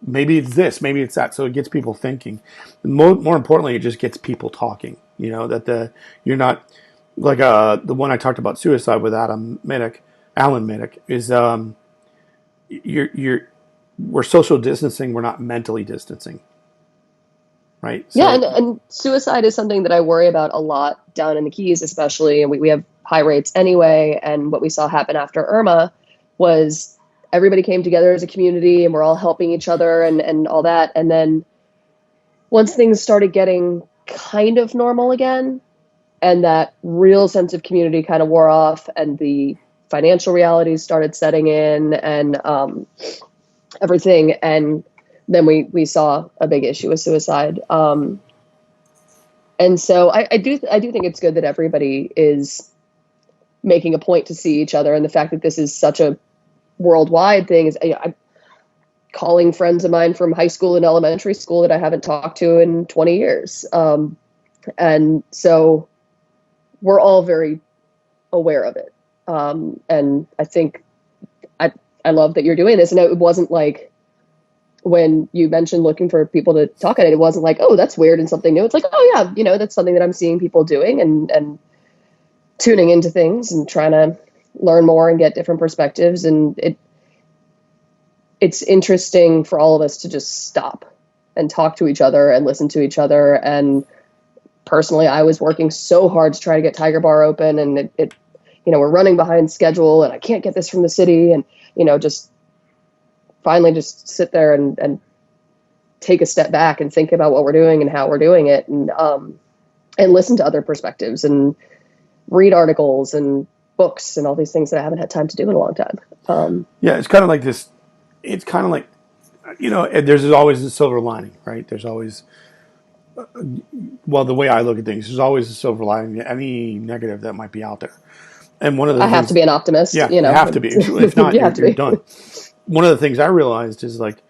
maybe it's this, maybe it's that. So it gets people thinking. More importantly, it just gets people talking. That you're not like the one I talked about suicide with Alan Minnick is you're we're social distancing, we're not mentally distancing, right? Yeah, So and suicide is something that I worry about a lot down in the Keys, especially, and we have high rates anyway. And what we saw happen after Irma was everybody came together as a community and we're all helping each other and all that. And then once things started getting kind of normal again, and that real sense of community kind of wore off, and the financial realities started setting in, and everything, and then we saw a big issue with suicide. And so I do think it's good that everybody is making a point to see each other, and the fact that this is such a worldwide thing is, I'm calling friends of mine from high school and elementary school that I haven't talked to in 20 years. And so we're all very aware of it. And I think I love that you're doing this. And it wasn't like, when you mentioned looking for people to talk at it, it wasn't like, oh, that's weird and something new. It's like, oh yeah, that's something that I'm seeing people doing, and tuning into things and trying to learn more and get different perspectives. And it's interesting for all of us to just stop and talk to each other and listen to each other. And personally, I was working so hard to try to get Tiger Bar open, and we're running behind schedule, and I can't get this from the city, and just finally just sit there and take a step back and think about what we're doing and how we're doing it, and listen to other perspectives and read articles and books and all these things that I haven't had time to do in a long time. yeah, it's kind of like this. It's kind of like, there's always a silver lining, right? There's always, well, the way I look at things, there's always a silver lining to any negative that might be out there. And one of the I have to be an optimist. Yeah, you have to be. If not, you're done. One of the things I realized is like,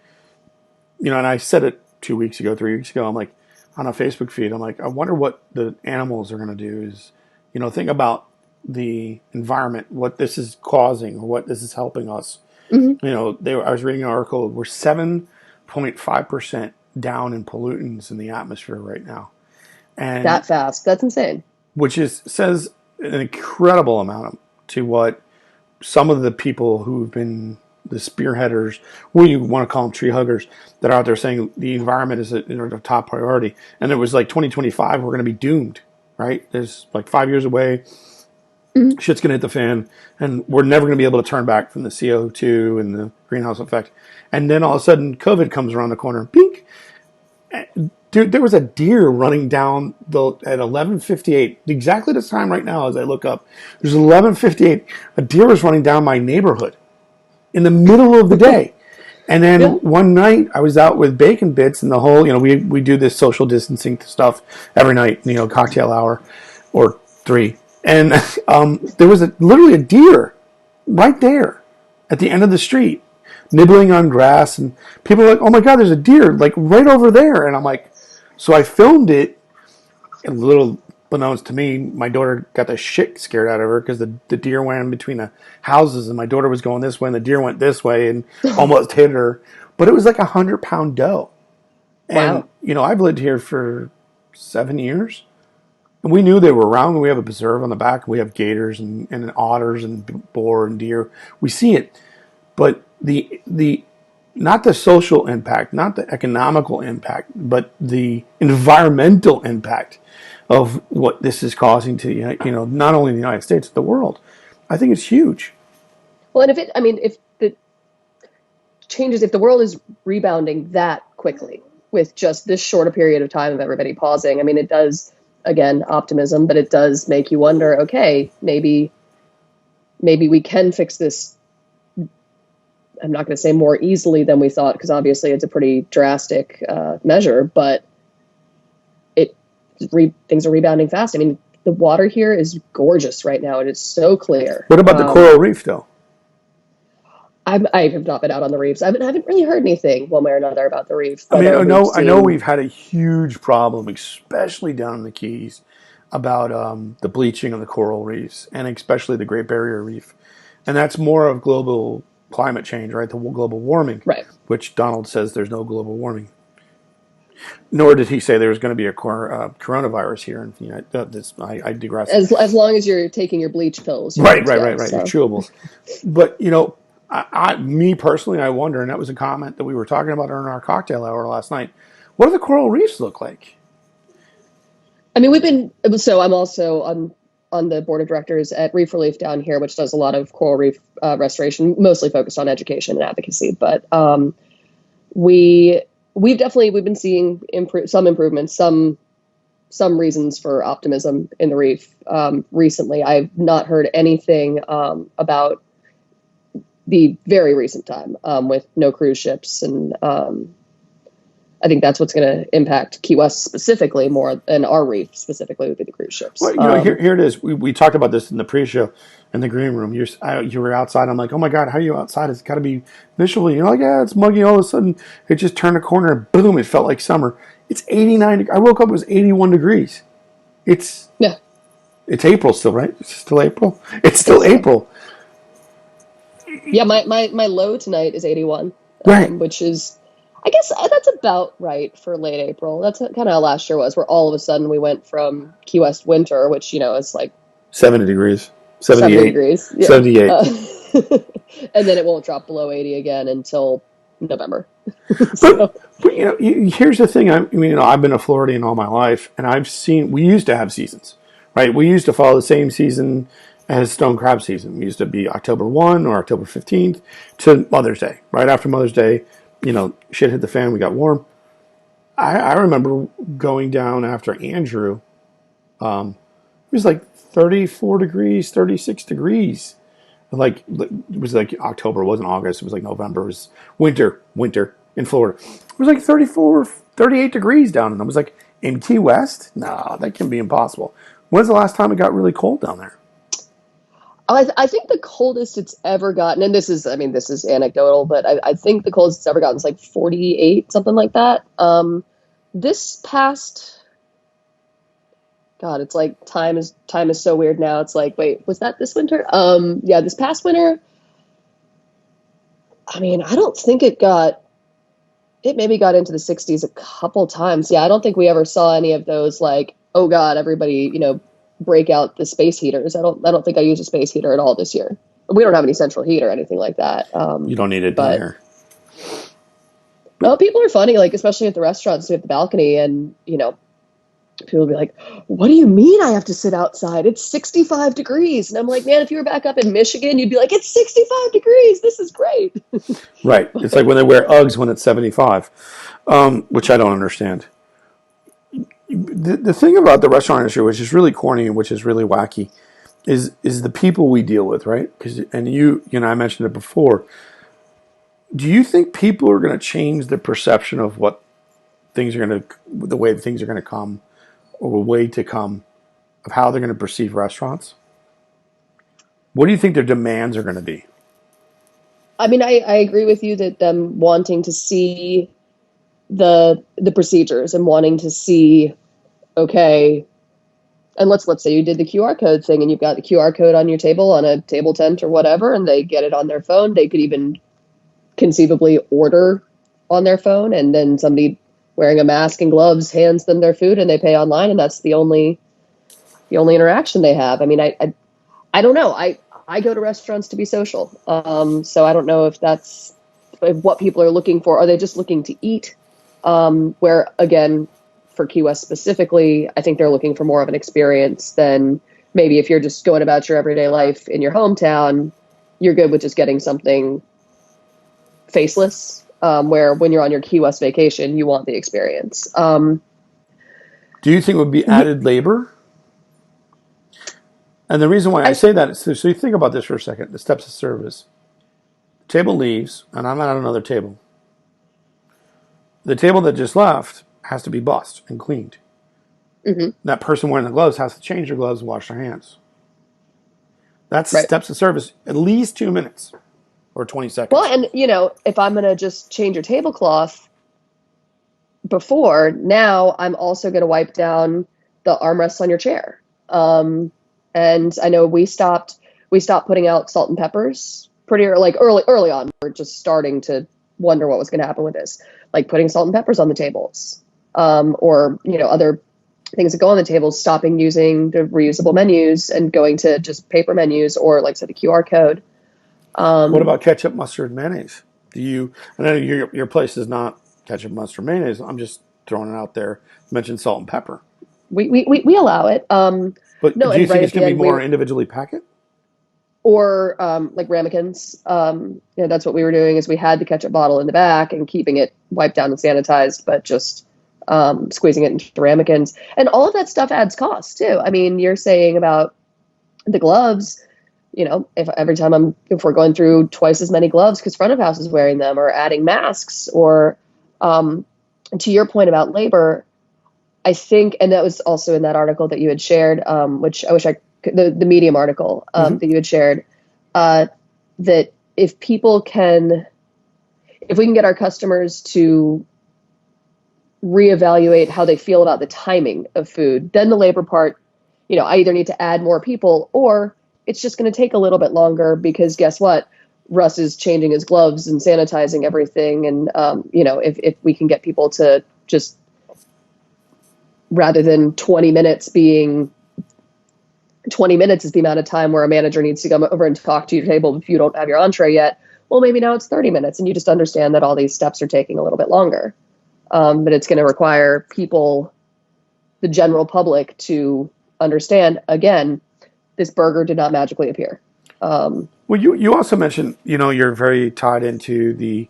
and I said it 2 weeks ago, 3 weeks ago, I'm like, on a Facebook feed, I'm like, I wonder what the animals are going to do is, think about the environment, what this is causing, or what this is helping us. Mm-hmm. I was reading an article, we're 7.5% down in pollutants in the atmosphere right now. And that fast. That's insane. Which says an incredible amount to what some of the people who've been the spearheaders, what you want to call them, tree huggers, that are out there saying the environment is a top priority. And it was like 2025, we're going to be doomed, right? There's like 5 years away. Mm-hmm. Shit's going to hit the fan, and we're never going to be able to turn back from the CO2 and the greenhouse effect. And then all of a sudden, COVID comes around the corner. Bink! Dude, there was a deer running down at 11:58, exactly the time right now as I look up. There's 11:58. A deer was running down my neighborhood in the middle of the day. And then one night I was out with Bacon Bits and the whole, we do this social distancing stuff every night, cocktail hour or 3. And there was literally a deer right there at the end of the street, nibbling on grass. And people are like, oh my God, there's a deer like right over there. And I'm like, so I filmed it. A little unbeknownst to me, my daughter got the shit scared out of her because the deer went in between the houses, and my daughter was going this way and the deer went this way and almost hit her. But it was like 100-pound doe. And, wow. I've lived here for 7 years. And we knew they were around. We have a preserve on the back. We have gators and otters and boar and deer. We see it. But the not the social impact, not the economical impact, but the environmental impact of what this is causing to, not only the United States, but the world. I think it's huge. Well, and if the changes, if the world is rebounding that quickly with just this short a period of time of everybody pausing, it does, again, optimism, but it does make you wonder, okay, maybe we can fix this. I'm not going to say more easily than we thought, because obviously it's a pretty drastic measure, but things are rebounding fast. The water here is gorgeous right now. It is so clear. What about the coral reef, though? I have not been out on the reefs. I haven't really heard anything one way or another about the reef. I know we've had a huge problem, especially down in the Keys, about the bleaching of the coral reefs and especially the Great Barrier Reef. And that's more of global climate change, right? The global warming, Right. which Donald says there's no global warming. Nor did he say there was going to be a coronavirus here. And I digress. As long as you're taking your bleach pills, you're Right, good to right, go. right, right. Your So chewables. But, me personally, I wonder, and that was a comment that we were talking about during our cocktail hour last night. What do the coral reefs look like? I mean, I'm also on the board of directors at Reef Relief down here, which does a lot of coral reef restoration, mostly focused on education and advocacy. But we've been seeing some improvements, some reasons for optimism in the reef recently. I've not heard anything about the very recent time with no cruise ships, and I think that's what's going to impact Key West specifically more than our reef specifically would be the cruise ships. Well, here it is. We talked about this in the pre-show in the green room. You were outside. I'm like, oh my God, how are you outside? It's got to be miserable. You're like, yeah, it's muggy. All of a sudden, it just turned a corner and boom, it felt like summer. It's 89. I woke up, it was 81 degrees. Yeah, It's April still, right? It's still April? It's still April. yeah. My low tonight is 81, Right. which is, I guess that's about right for late April. That's kind of how last year was, where all of a sudden we went from Key West winter, which is like 70 degrees. 70 78. degrees. Yeah. 78. And then it won't drop below 80 again until November. But here's the thing. I've been a Floridian all my life, and we used to have seasons, right? We used to follow the same season as stone crab season. We used to be October 1 or October 15th to Mother's Day. Right after Mother's Day, shit hit the fan. We got warm. I remember going down after Andrew. It was like 34 degrees, 36 degrees. Like, it was like October. It wasn't August. It was like November. It was winter in Florida. It was like 34, 38 degrees down. And I was like, in Key West? No, that can be impossible. When's the last time it got really cold down there? I think the coldest it's ever gotten, and this is anecdotal, but I think the coldest it's ever gotten is like 48, something like that. This past, God, it's like time is so weird now. It's like, wait, was that this winter? Yeah, this past winter. I mean, I don't think it maybe got into the 60s a couple times. Yeah, I don't think we ever saw any of those like, oh God, everybody, break out the space heaters. I don't think I used a space heater at all this year. We don't have any central heat or anything like that. You don't need it down here. No, people are funny, like especially at the restaurants. We have the balcony, and people will be like, "What do you mean I have to sit outside? It's 65 degrees." And I'm like, "Man, if you were back up in Michigan, you'd be like, it's 65 degrees. This is great." Right. It's like when they wear Uggs when it's 75, which I don't understand. The thing about the restaurant industry, which is really corny and which is really wacky, is the people we deal with, right? And I mentioned it before. Do you think people are going to change the perception of what the way things are going to come, or a way to come, of how they're going to perceive restaurants? What do you think their demands are going to be? I mean, I agree with you that them wanting to see the procedures and wanting to see, okay, and let's say you did the QR code thing and you've got the QR code on your table on a table tent or whatever, and they get it on their phone. They could even conceivably order on their phone, and then somebody wearing a mask and gloves hands them their food and they pay online, and that's the only interaction they have. I mean, I don't know. I go to restaurants to be social. So I don't know if that's what people are looking for. Are they just looking to eat? Where, again, for Key West specifically, I think they're looking for more of an experience than maybe if you're just going about your everyday life in your hometown, you're good with just getting something faceless, where when you're on your Key West vacation, you want the experience. Do you think it would be added labor? And the reason why I say that is so you think about this for a second, the steps of service. The table leaves, and I'm at another table. The table that just left has to be bussed and cleaned. Mm-hmm. That person wearing the gloves has to change their gloves and wash their hands. That's Right. steps of service, at least 2 minutes or 20 seconds. Well, and if I'm going to just change your tablecloth now I'm also going to wipe down the armrests on your chair. And I know we stopped putting out salt and peppers early on. We're just starting to wonder what was going to happen with this, like putting salt and peppers on the tables, or other things that go on the tables. Stopping using the reusable menus and going to just paper menus, or like I said, a QR code. What about ketchup, mustard, mayonnaise? I know your place is not ketchup, mustard, mayonnaise. I'm just throwing it out there. You mentioned salt and pepper. We allow it. But No, do you and think right it's at the going to be end, more individually packed? or like ramekins. That's what we were doing, is we had the ketchup bottle in the back and keeping it wiped down and sanitized, but just squeezing it into the ramekins. And all of that stuff adds cost too. I mean, you're saying about the gloves, if we're going through twice as many gloves because front of house is wearing them, or adding masks, or to your point about labor, I think, and that was also in that article that you had shared, which I wish I could, the Medium article that you had shared, that if we can get our customers to reevaluate how they feel about the timing of food, then the labor part, I either need to add more people, or it's just going to take a little bit longer, because guess what? Russ is changing his gloves and sanitizing everything. And, if we can get people to just, rather than 20 minutes being 20 minutes is the amount of time where a manager needs to come over and talk to your table if you don't have your entree yet. Well, maybe now it's 30 minutes, and you just understand that all these steps are taking a little bit longer. But it's going to require people, the general public, to understand, again, this burger did not magically appear. Well, you also mentioned, you're very tied into the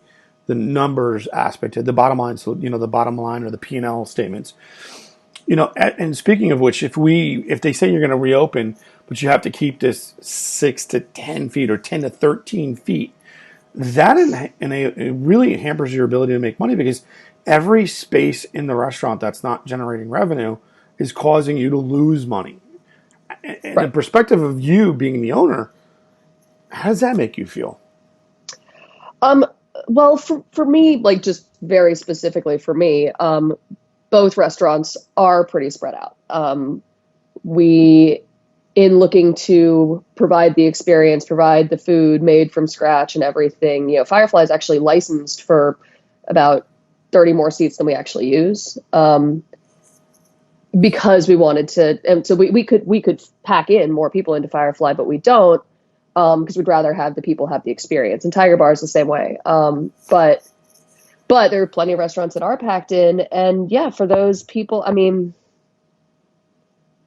numbers aspect of the bottom line. So, the bottom line, or the P&L statements. And speaking of which, if they say you're going to reopen, but you have to keep this 6 to 10 feet or 10 to 13 feet, that it really hampers your ability to make money, because every space in the restaurant that's not generating revenue is causing you to lose money. And the perspective of you being the owner, how does that make you feel? Well, for me, like, just very specifically for me, both restaurants are pretty spread out. In looking to provide the experience, provide the food made from scratch and everything, Firefly is actually licensed for about 30 more seats than we actually use, because we wanted to, and so we could pack in more people into Firefly, but we don't, because we'd rather have the people have the experience. And Tiger Bar is the same way. But there are plenty of restaurants that are packed in. And yeah, for those people, I mean,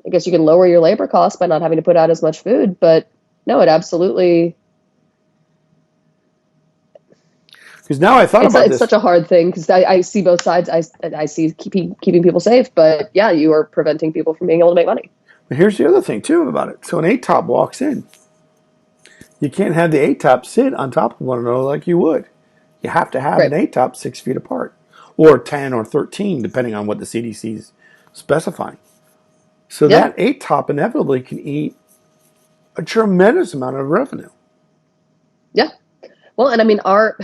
I guess you can lower your labor costs by not having to put out as much food. But no, it absolutely. Because now I thought about this. It's such a hard thing, because I see both sides. I see keeping people safe. But yeah, you are preventing people from being able to make money. But here's the other thing, too, about it. So an 8-top walks in. You can't have the 8-top sit on top of one another like you would. You have to have an 8-top 6 feet apart, or 10 or 13, depending on what the CDC is specifying. So that 8-top inevitably can eat a tremendous amount of revenue. Yeah. Well, and I mean, our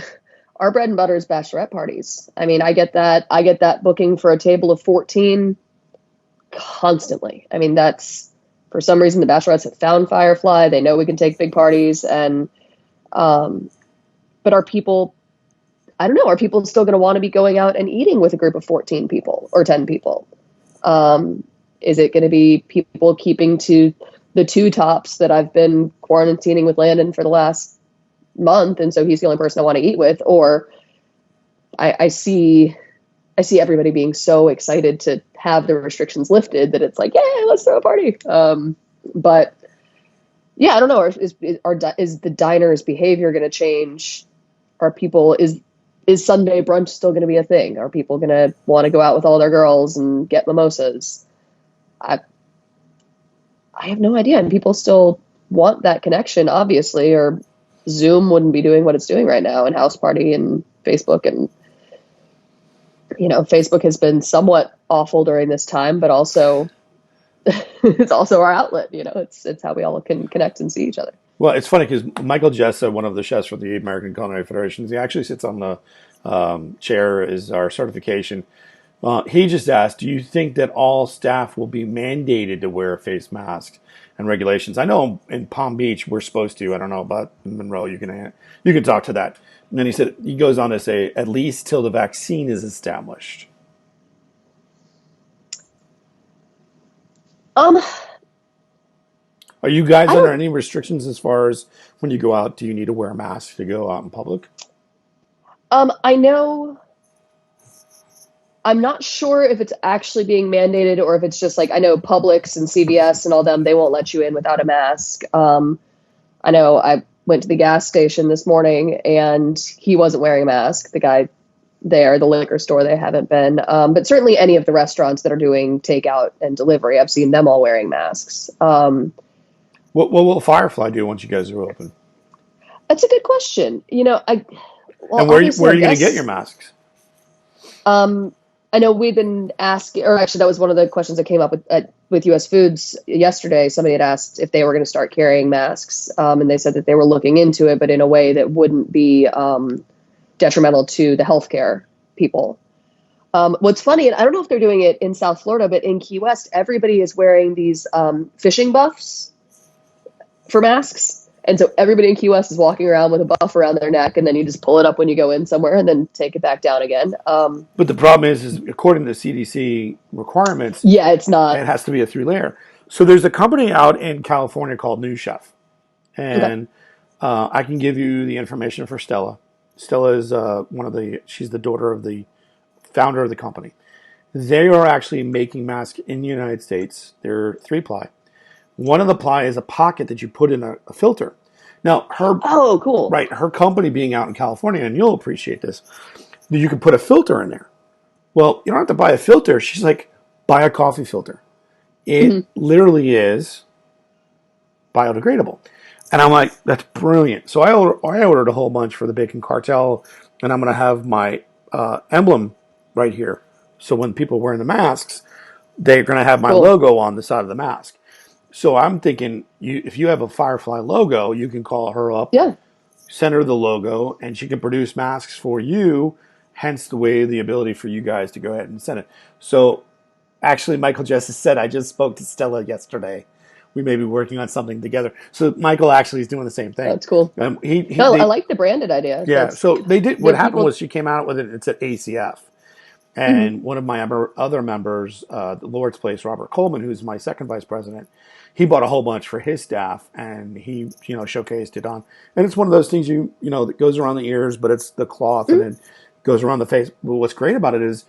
bread and butter is bachelorette parties. I mean, I get that booking for a table of 14 constantly. I mean, that's, for some reason, the bachelorettes have found Firefly. They know we can take big parties, and but are people, I don't know, are people still going to want to be going out and eating with a group of 14 people or 10 people? Is it going to be people keeping to the 2 tops that I've been quarantining with Landon for the last month, and so he's the only person I want to eat with? Or I see everybody being so excited to have the restrictions lifted that it's like, yeah, let's throw a party. But yeah, I don't know. Is the diner's behavior going to change? Are people, is Sunday brunch still going to be a thing? Are people going to want to go out with all their girls and get mimosas? I have no idea. And people still want that connection, obviously, or Zoom wouldn't be doing what it's doing right now, and House Party and Facebook. And, Facebook has been somewhat awful during this time, but also it's also our outlet. It's how we all can connect and see each other. Well, it's funny because Michael Jessa, one of the chefs for the American Culinary Federation, he actually sits on the chair as our certification. He just asked, do you think that all staff will be mandated to wear a face mask and regulations? I know in Palm Beach we're supposed to. I don't know about Monroe. You can talk to that. And then he goes on to say, at least till the vaccine is established. Um, Are you guys I under don't. any restrictions as far as when you go out? Do you need to wear a mask to go out in public? I know. I'm not sure if it's actually being mandated or if it's just like I know Publix and CVS and all them, they won't let you in without a mask. I know I went to the gas station this morning and he wasn't wearing a mask. The guy there, the liquor store, they haven't been. But certainly any of the restaurants that are doing takeout and delivery, I've seen them all wearing masks. What will Firefly do once you guys are open? That's a good question. Well, And obviously, where I are you going to get your guess. masks? Um, I know we've been asking, or actually, that was one of the questions that came up with U.S. Foods yesterday. Somebody had asked if they were going to start carrying masks, and they said that they were looking into it, but in a way that wouldn't be detrimental to the healthcare people. What's funny, and I don't know if they're doing it in South Florida, but in Key West, everybody is wearing these fishing buffs for masks. And so everybody in Key West is walking around with a buff around their neck, and then you just pull it up when you go in somewhere and then take it back down again. But the problem is according to CDC requirements, Yeah, it's not. it has to be a 3 layer. So there's a company out in California called New Chef, Okay. and I can give you the information for Stella. Stella is she's the daughter of the founder of the company. They are actually making masks in the United States. They're 3 ply. One of the ply is a pocket that you put in a filter. Now, Oh, cool. her company being out in California, and you'll appreciate this, you can put a filter in there. Well, you don't have to buy a filter. She's like, buy a coffee filter. It Hmm. literally is biodegradable. And I'm like, that's brilliant. So I ordered a whole bunch for the Bacon Cartel, and I'm going to have my emblem right here. So when people are wearing the masks, they're going to have my Cool. logo on the side of the mask. So I'm thinking, if you have a Firefly logo, you can call her up, Yeah, send her the logo, and she can produce masks for you. Hence the ability for you guys to go ahead and send it. So actually, Michael Justice said, I just spoke to Stella yesterday. We may be working on something together. So Michael actually is doing the same thing. that's cool. No, I They, like the branded idea. yeah. That's So they did. What give happened people. was she came out with it. It's at ACF, Mhm. and one of my other members, the Lord's Place, Robert Coleman, who's my second vice president, he bought a whole bunch for his staff, and he showcased it on. And it's one of those things that goes around the ears, but it's the cloth, and Mhm. it goes around the face. Well, what's great about it is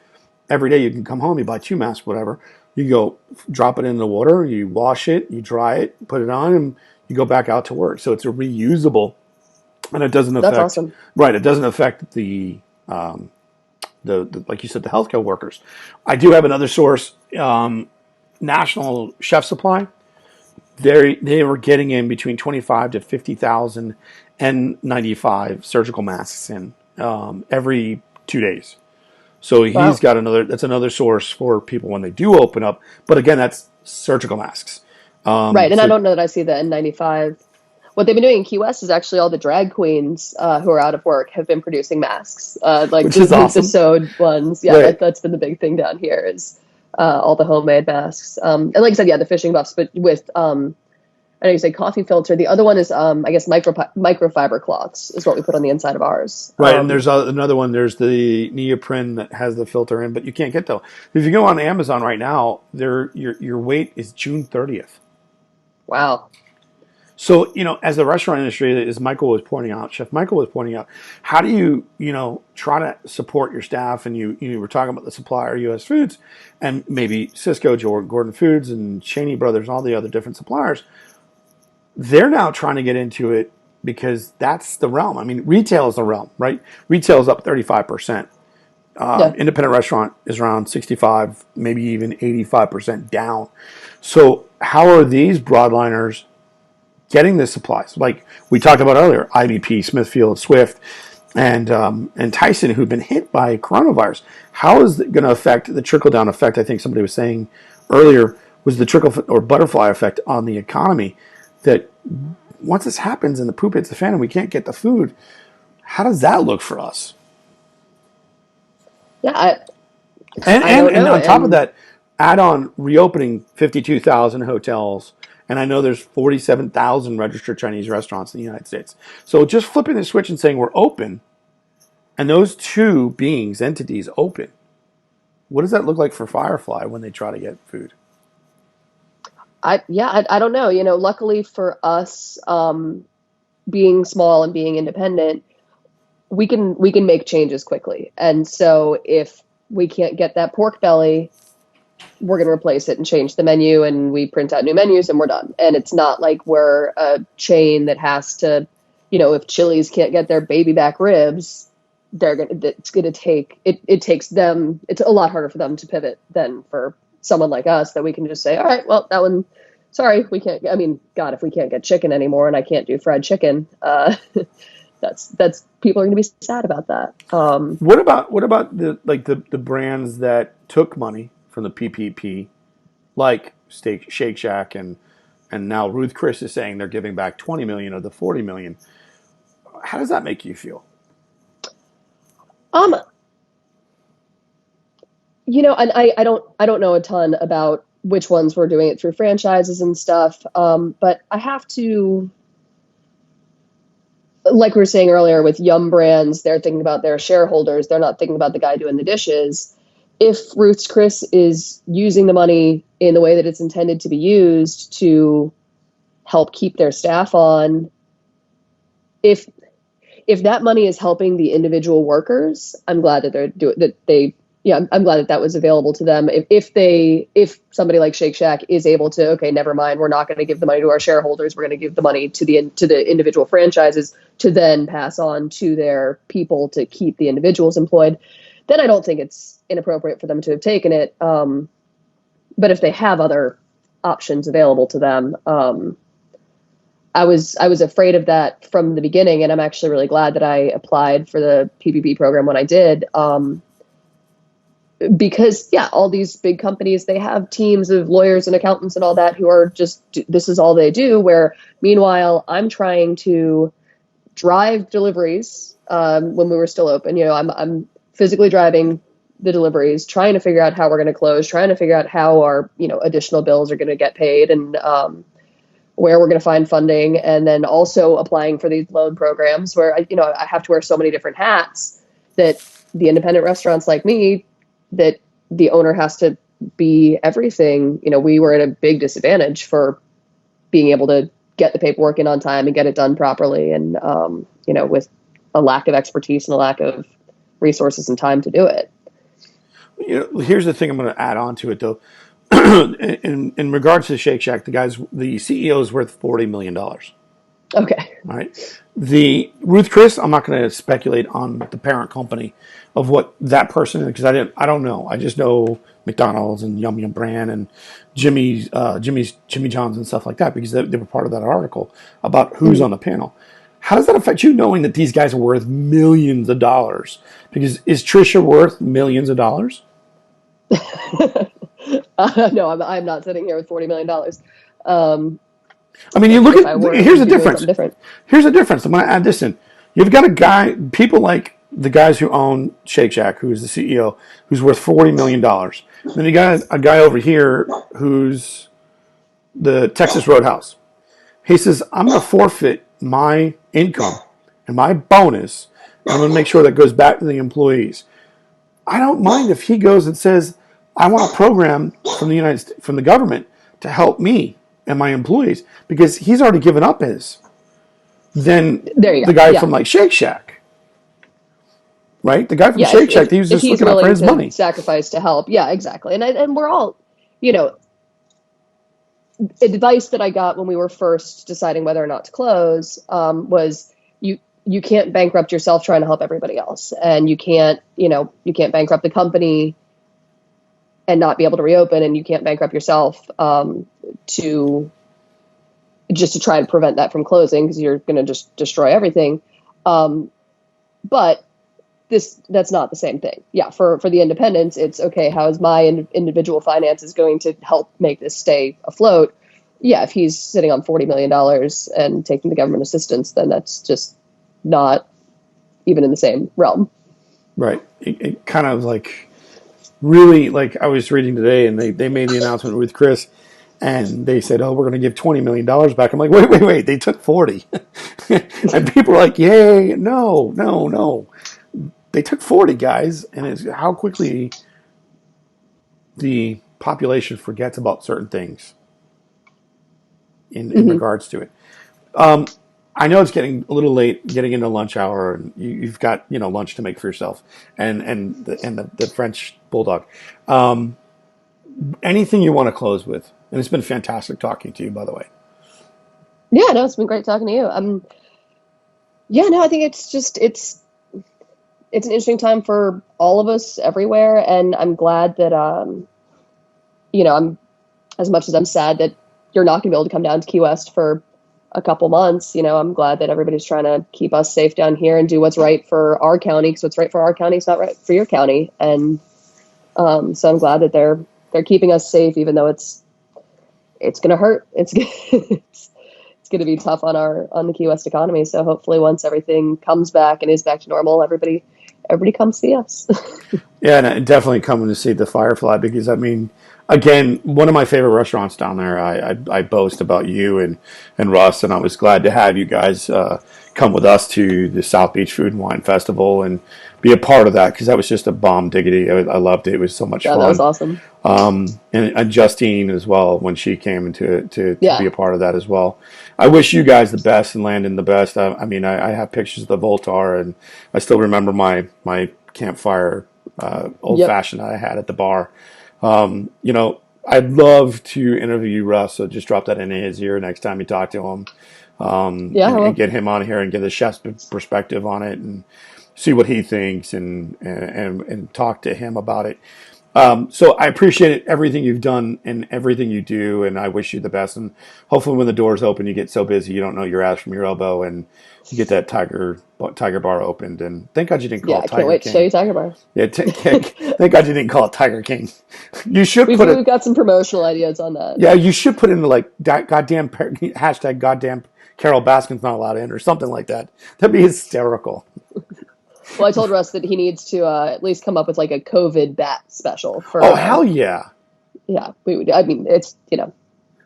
every day you can come home, you buy 2 masks, whatever. You go drop it in the water, you wash it, you dry it, put it on, and you go back out to work. So it's a reusable, and it doesn't That's affect awesome. right. It doesn't affect the like you said, the healthcare workers. I do have another source, National Chef Supply. They were getting in between 25 to 50,000 N95 surgical masks in every 2 days. So he's Wow. got another. That's another source for people when they do open up. But again, that's surgical masks. Right, and I So don't know that I see the N95. What they've been doing in Key West is actually all the drag queens who are out of work have been producing masks, like which the, is the awesome, sewed ones. Yeah, right? that's been the big thing down here is all the homemade masks. And like I said, yeah, the fishing buffs, but with I know you say coffee filter. The other one is I guess microfiber cloths is what we put on the inside of ours. Right, and there's another one. There's the neoprene that has the filter in, but you can't get those. If you go on Amazon right now, your wait is June 30th. Wow. So as the restaurant industry, as Michael was pointing out, Chef Michael was pointing out, how do you try to support your staff? And you were talking about the supplier, U.S. Foods, and maybe Cisco, Gordon Foods, and Cheney Brothers, and all the other different suppliers. They're now trying to get into it because that's the realm. I mean, retail is the realm, right? Retail is up 35%. Yeah. Independent restaurant is around 65, maybe even 85% down. So how are these broadliners getting the supplies? Like we talked about earlier, IBP, Smithfield, Swift, and Tyson, who've been hit by coronavirus. How is it going to affect the trickle down effect? I think somebody was saying earlier was the trickle or butterfly effect on the economy. That once this happens and the poop hits the fan and we can't get the food, how does that look for us? Yeah. I don't And know. on top of And that, add on reopening 52,000 hotels. And I know there's 47,000 registered Chinese restaurants in the United States. So just flipping the switch and saying we're open, and those two beings, entities, open. What does that look like for Firefly when they try to get food? I don't know. Luckily for us, being small and being independent, we can make changes quickly. And so if we can't get that pork belly, we're going to replace it and change the menu, and we print out new menus and we're done. And it's not like we're a chain that has to, if Chili's can't get their baby back ribs, it's going to take, it takes them, it's a lot harder for them to pivot than for someone like us, that we can just say, all right, well, that one, sorry, we can't, I mean, God, if we can't get chicken anymore and I can't do fried chicken, that's people are going to be sad about that. What about the brands that took money from the PPP, like Shake Shack, and now Ruth Chris is saying they're giving back 20 million of the 40 million. How does that make you feel? Um, and I don't know a ton about which ones were doing it through franchises and stuff. But I have to, like we were saying earlier with Yum Brands, they're thinking about their shareholders. They're not thinking about the guy doing the dishes. If Ruth's Chris is using the money in the way that it's intended to be used to help keep their staff on, if if that money is helping the individual workers, I'm glad that I'm glad that that was available to them. If somebody like Shake Shack is able to, okay, never mind, we're not going to give the money to our shareholders, we're going to give the money to the individual franchises to then pass on to their people to keep the individuals employed, then I don't think it's inappropriate for them to have taken it. But if they have other options available to them, I was afraid of that from the beginning, and I'm actually really glad that I applied for the PPP program when I did, because all these big companies, they have teams of lawyers and accountants and all that who are just, this is all they do. Where meanwhile, I'm trying to drive deliveries when we were still open. I'm physically driving the deliveries, trying to figure out how we're going to close, trying to figure out how our additional bills are going to get paid, and where we're going to find funding, and then also applying for these loan programs where I have to wear so many different hats that the independent restaurants like me, that the owner has to be everything. We were at a big disadvantage for being able to get the paperwork in on time and get it done properly, and with a lack of expertise and a lack of resources and time to do it. Here's the thing I'm going to add on to it though. in regards to Shake Shack, the CEO is worth $40 million. Okay. All right. The Ruth Chris, I'm not going to speculate on the parent company of what that person is, because I don't know. I just know McDonald's and Yum Yum Brand and Jimmy John's and stuff like that, because they were part of that article about who's on the panel. How does that affect you, knowing that these guys are worth millions of dollars? Because is Trisha worth millions of dollars? No, I'm not sitting here with $40 million. I mean, you look at, here's the difference. Different. Here's the difference. I'm going to add this in. You've got people like the guys who own Shake Shack, who's the CEO, who's worth $40 million. Then you got a guy over here who's the Texas Roadhouse. He says, I'm going to forfeit my income and my bonus, and I'm going to make sure that goes back to the employees. I don't mind if he goes and says, I want a program from the government to help me and my employees, because he's already given up his. Then the guy from like Shake Shack, right? The guy from Shake Shack, he was just looking out for his money. Sacrifice to help. Yeah, exactly. And we're all, advice that I got when we were first deciding whether or not to close was you can't bankrupt yourself trying to help everybody else, and you can't bankrupt the company and not be able to reopen, and you can't bankrupt yourself to try to prevent that from closing, because you're going to just destroy everything. But that's not the same thing. Yeah, for the independents, it's okay, how is my individual finances going to help make this stay afloat? Yeah, if he's sitting on $40 million and taking the government assistance, then that's just not even in the same realm. Right. It kind of like, really, like I was reading today, and they made the announcement with Chris, and they said, "Oh, we're going to give $20 million back." I'm like, wait, they took 40, and people are like, "Yay!" No, no, no, they took 40, guys, and it's how quickly the population forgets about certain things in Hmm. regards to it. Um, I know it's getting a little late, getting into lunch hour, and you've got lunch to make for yourself, and the French bulldog. Um, Anything you want to close with? And it's been fantastic talking to you, by the way. Yeah, no, it's been great talking to you. Yeah, no, I think it's an interesting time for all of us everywhere, and I'm glad that I'm as much as I'm sad that you're not going to be able to come down to Key West for a couple months. I'm glad that everybody's trying to keep us safe down here and do what's right for our county, because what's right for our county is not right for your county, and so I'm glad that they're keeping us safe, even though it's going to hurt. It's going to be tough on the Key West economy. So hopefully, once everything comes back and is back to normal, everybody come see us. Yeah, and definitely coming to see the Firefly because I mean, again, one of my favorite restaurants down there. I boast about you and Russ, and I was glad to have you guys come with us to the South Beach Food and Wine Festival and be a part of that because that was just a bomb diggity. I loved it. It was so much Yeah, that was fun. awesome. And Justine as well when she came into to be Yeah, a part of that as well. I wish you guys the best and Landon the best. I mean, I have pictures of the Voltar, and I still remember my campfire old yep, fashioned that I had at the bar. I'd love to interview Russ, so just drop that in his ear next time you talk to him, yeah. and Well, get him on here and get the chef's perspective on it and see what he thinks and talk to him about it. So I appreciate everything you've done and everything you do, and I wish you the best. And hopefully, when the doors open, you get so busy you don't know your ass from your elbow, and you get that Tiger Bar opened. And thank God you didn't call yeah. it I can't Tiger wait to show King. you Tiger Bar. Yeah, thank God you didn't call it Tiger King. You should We've put it. we've got some promotional ideas on that. Yeah, you should put in like goddamn hashtag goddamn Carol Baskin's not allowed in or something like that. That'd be hysterical. Well, I told Russ that he needs to at least come up with like a COVID bat special for Oh hell yeah! yeah. We would. I mean, it's I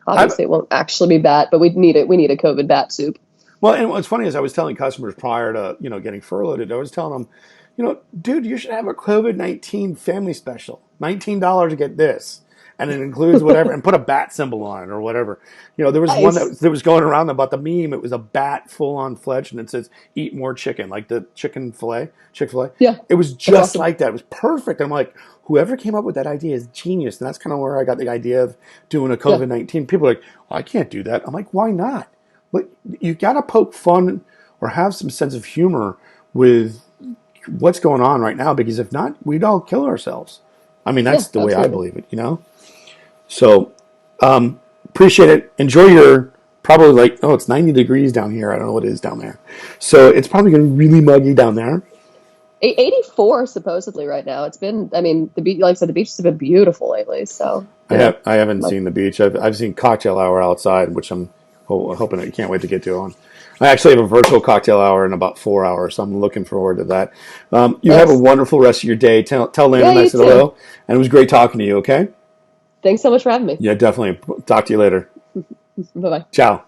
obviously it won't actually be bat, but we need it. We need a COVID bat soup. Well, and what's funny is I was telling customers prior to getting furloughed, I was telling them, dude, you should have a COVID-19 family special, $19 to get this, and it includes whatever, and put a bat symbol on it or whatever. There was one Nice. that was going around about the meme. It was a bat full on fledged, and it says "Eat more chicken," like the chicken fillet, Chick-fil-A. Yeah, It was that's just awesome. like that. It was perfect. I'm like, whoever came up with that idea is genius, and that's kind of where I got the idea of doing a Yeah, COVID-19. People are like, well, I can't do that. I'm like, why not? But you got to poke fun or have some sense of humor with what's going on right now because if not, we'd all kill ourselves. I mean, yeah, that's the way I absolutely. believe it. So appreciate it. Enjoy your probably like, oh, it's 90 degrees down here. I don't know what it is down there. So it's probably going to be really muggy down there. 84 supposedly right now. It's been. I mean, the beach. Like I said, the beaches have been beautiful lately. So I haven't like seen the beach. I've seen cocktail hour outside, which I'm hoping I can't wait to get to on. I actually have a virtual cocktail hour in about 4 hours, so I'm looking forward to that. You have a nice. wonderful rest of your day. Tell Yeah, Landon I you said too. hello, and it was great talking to you. Okay? Thanks so much for having me. Yeah, definitely. Talk to you later. Bye bye. Ciao.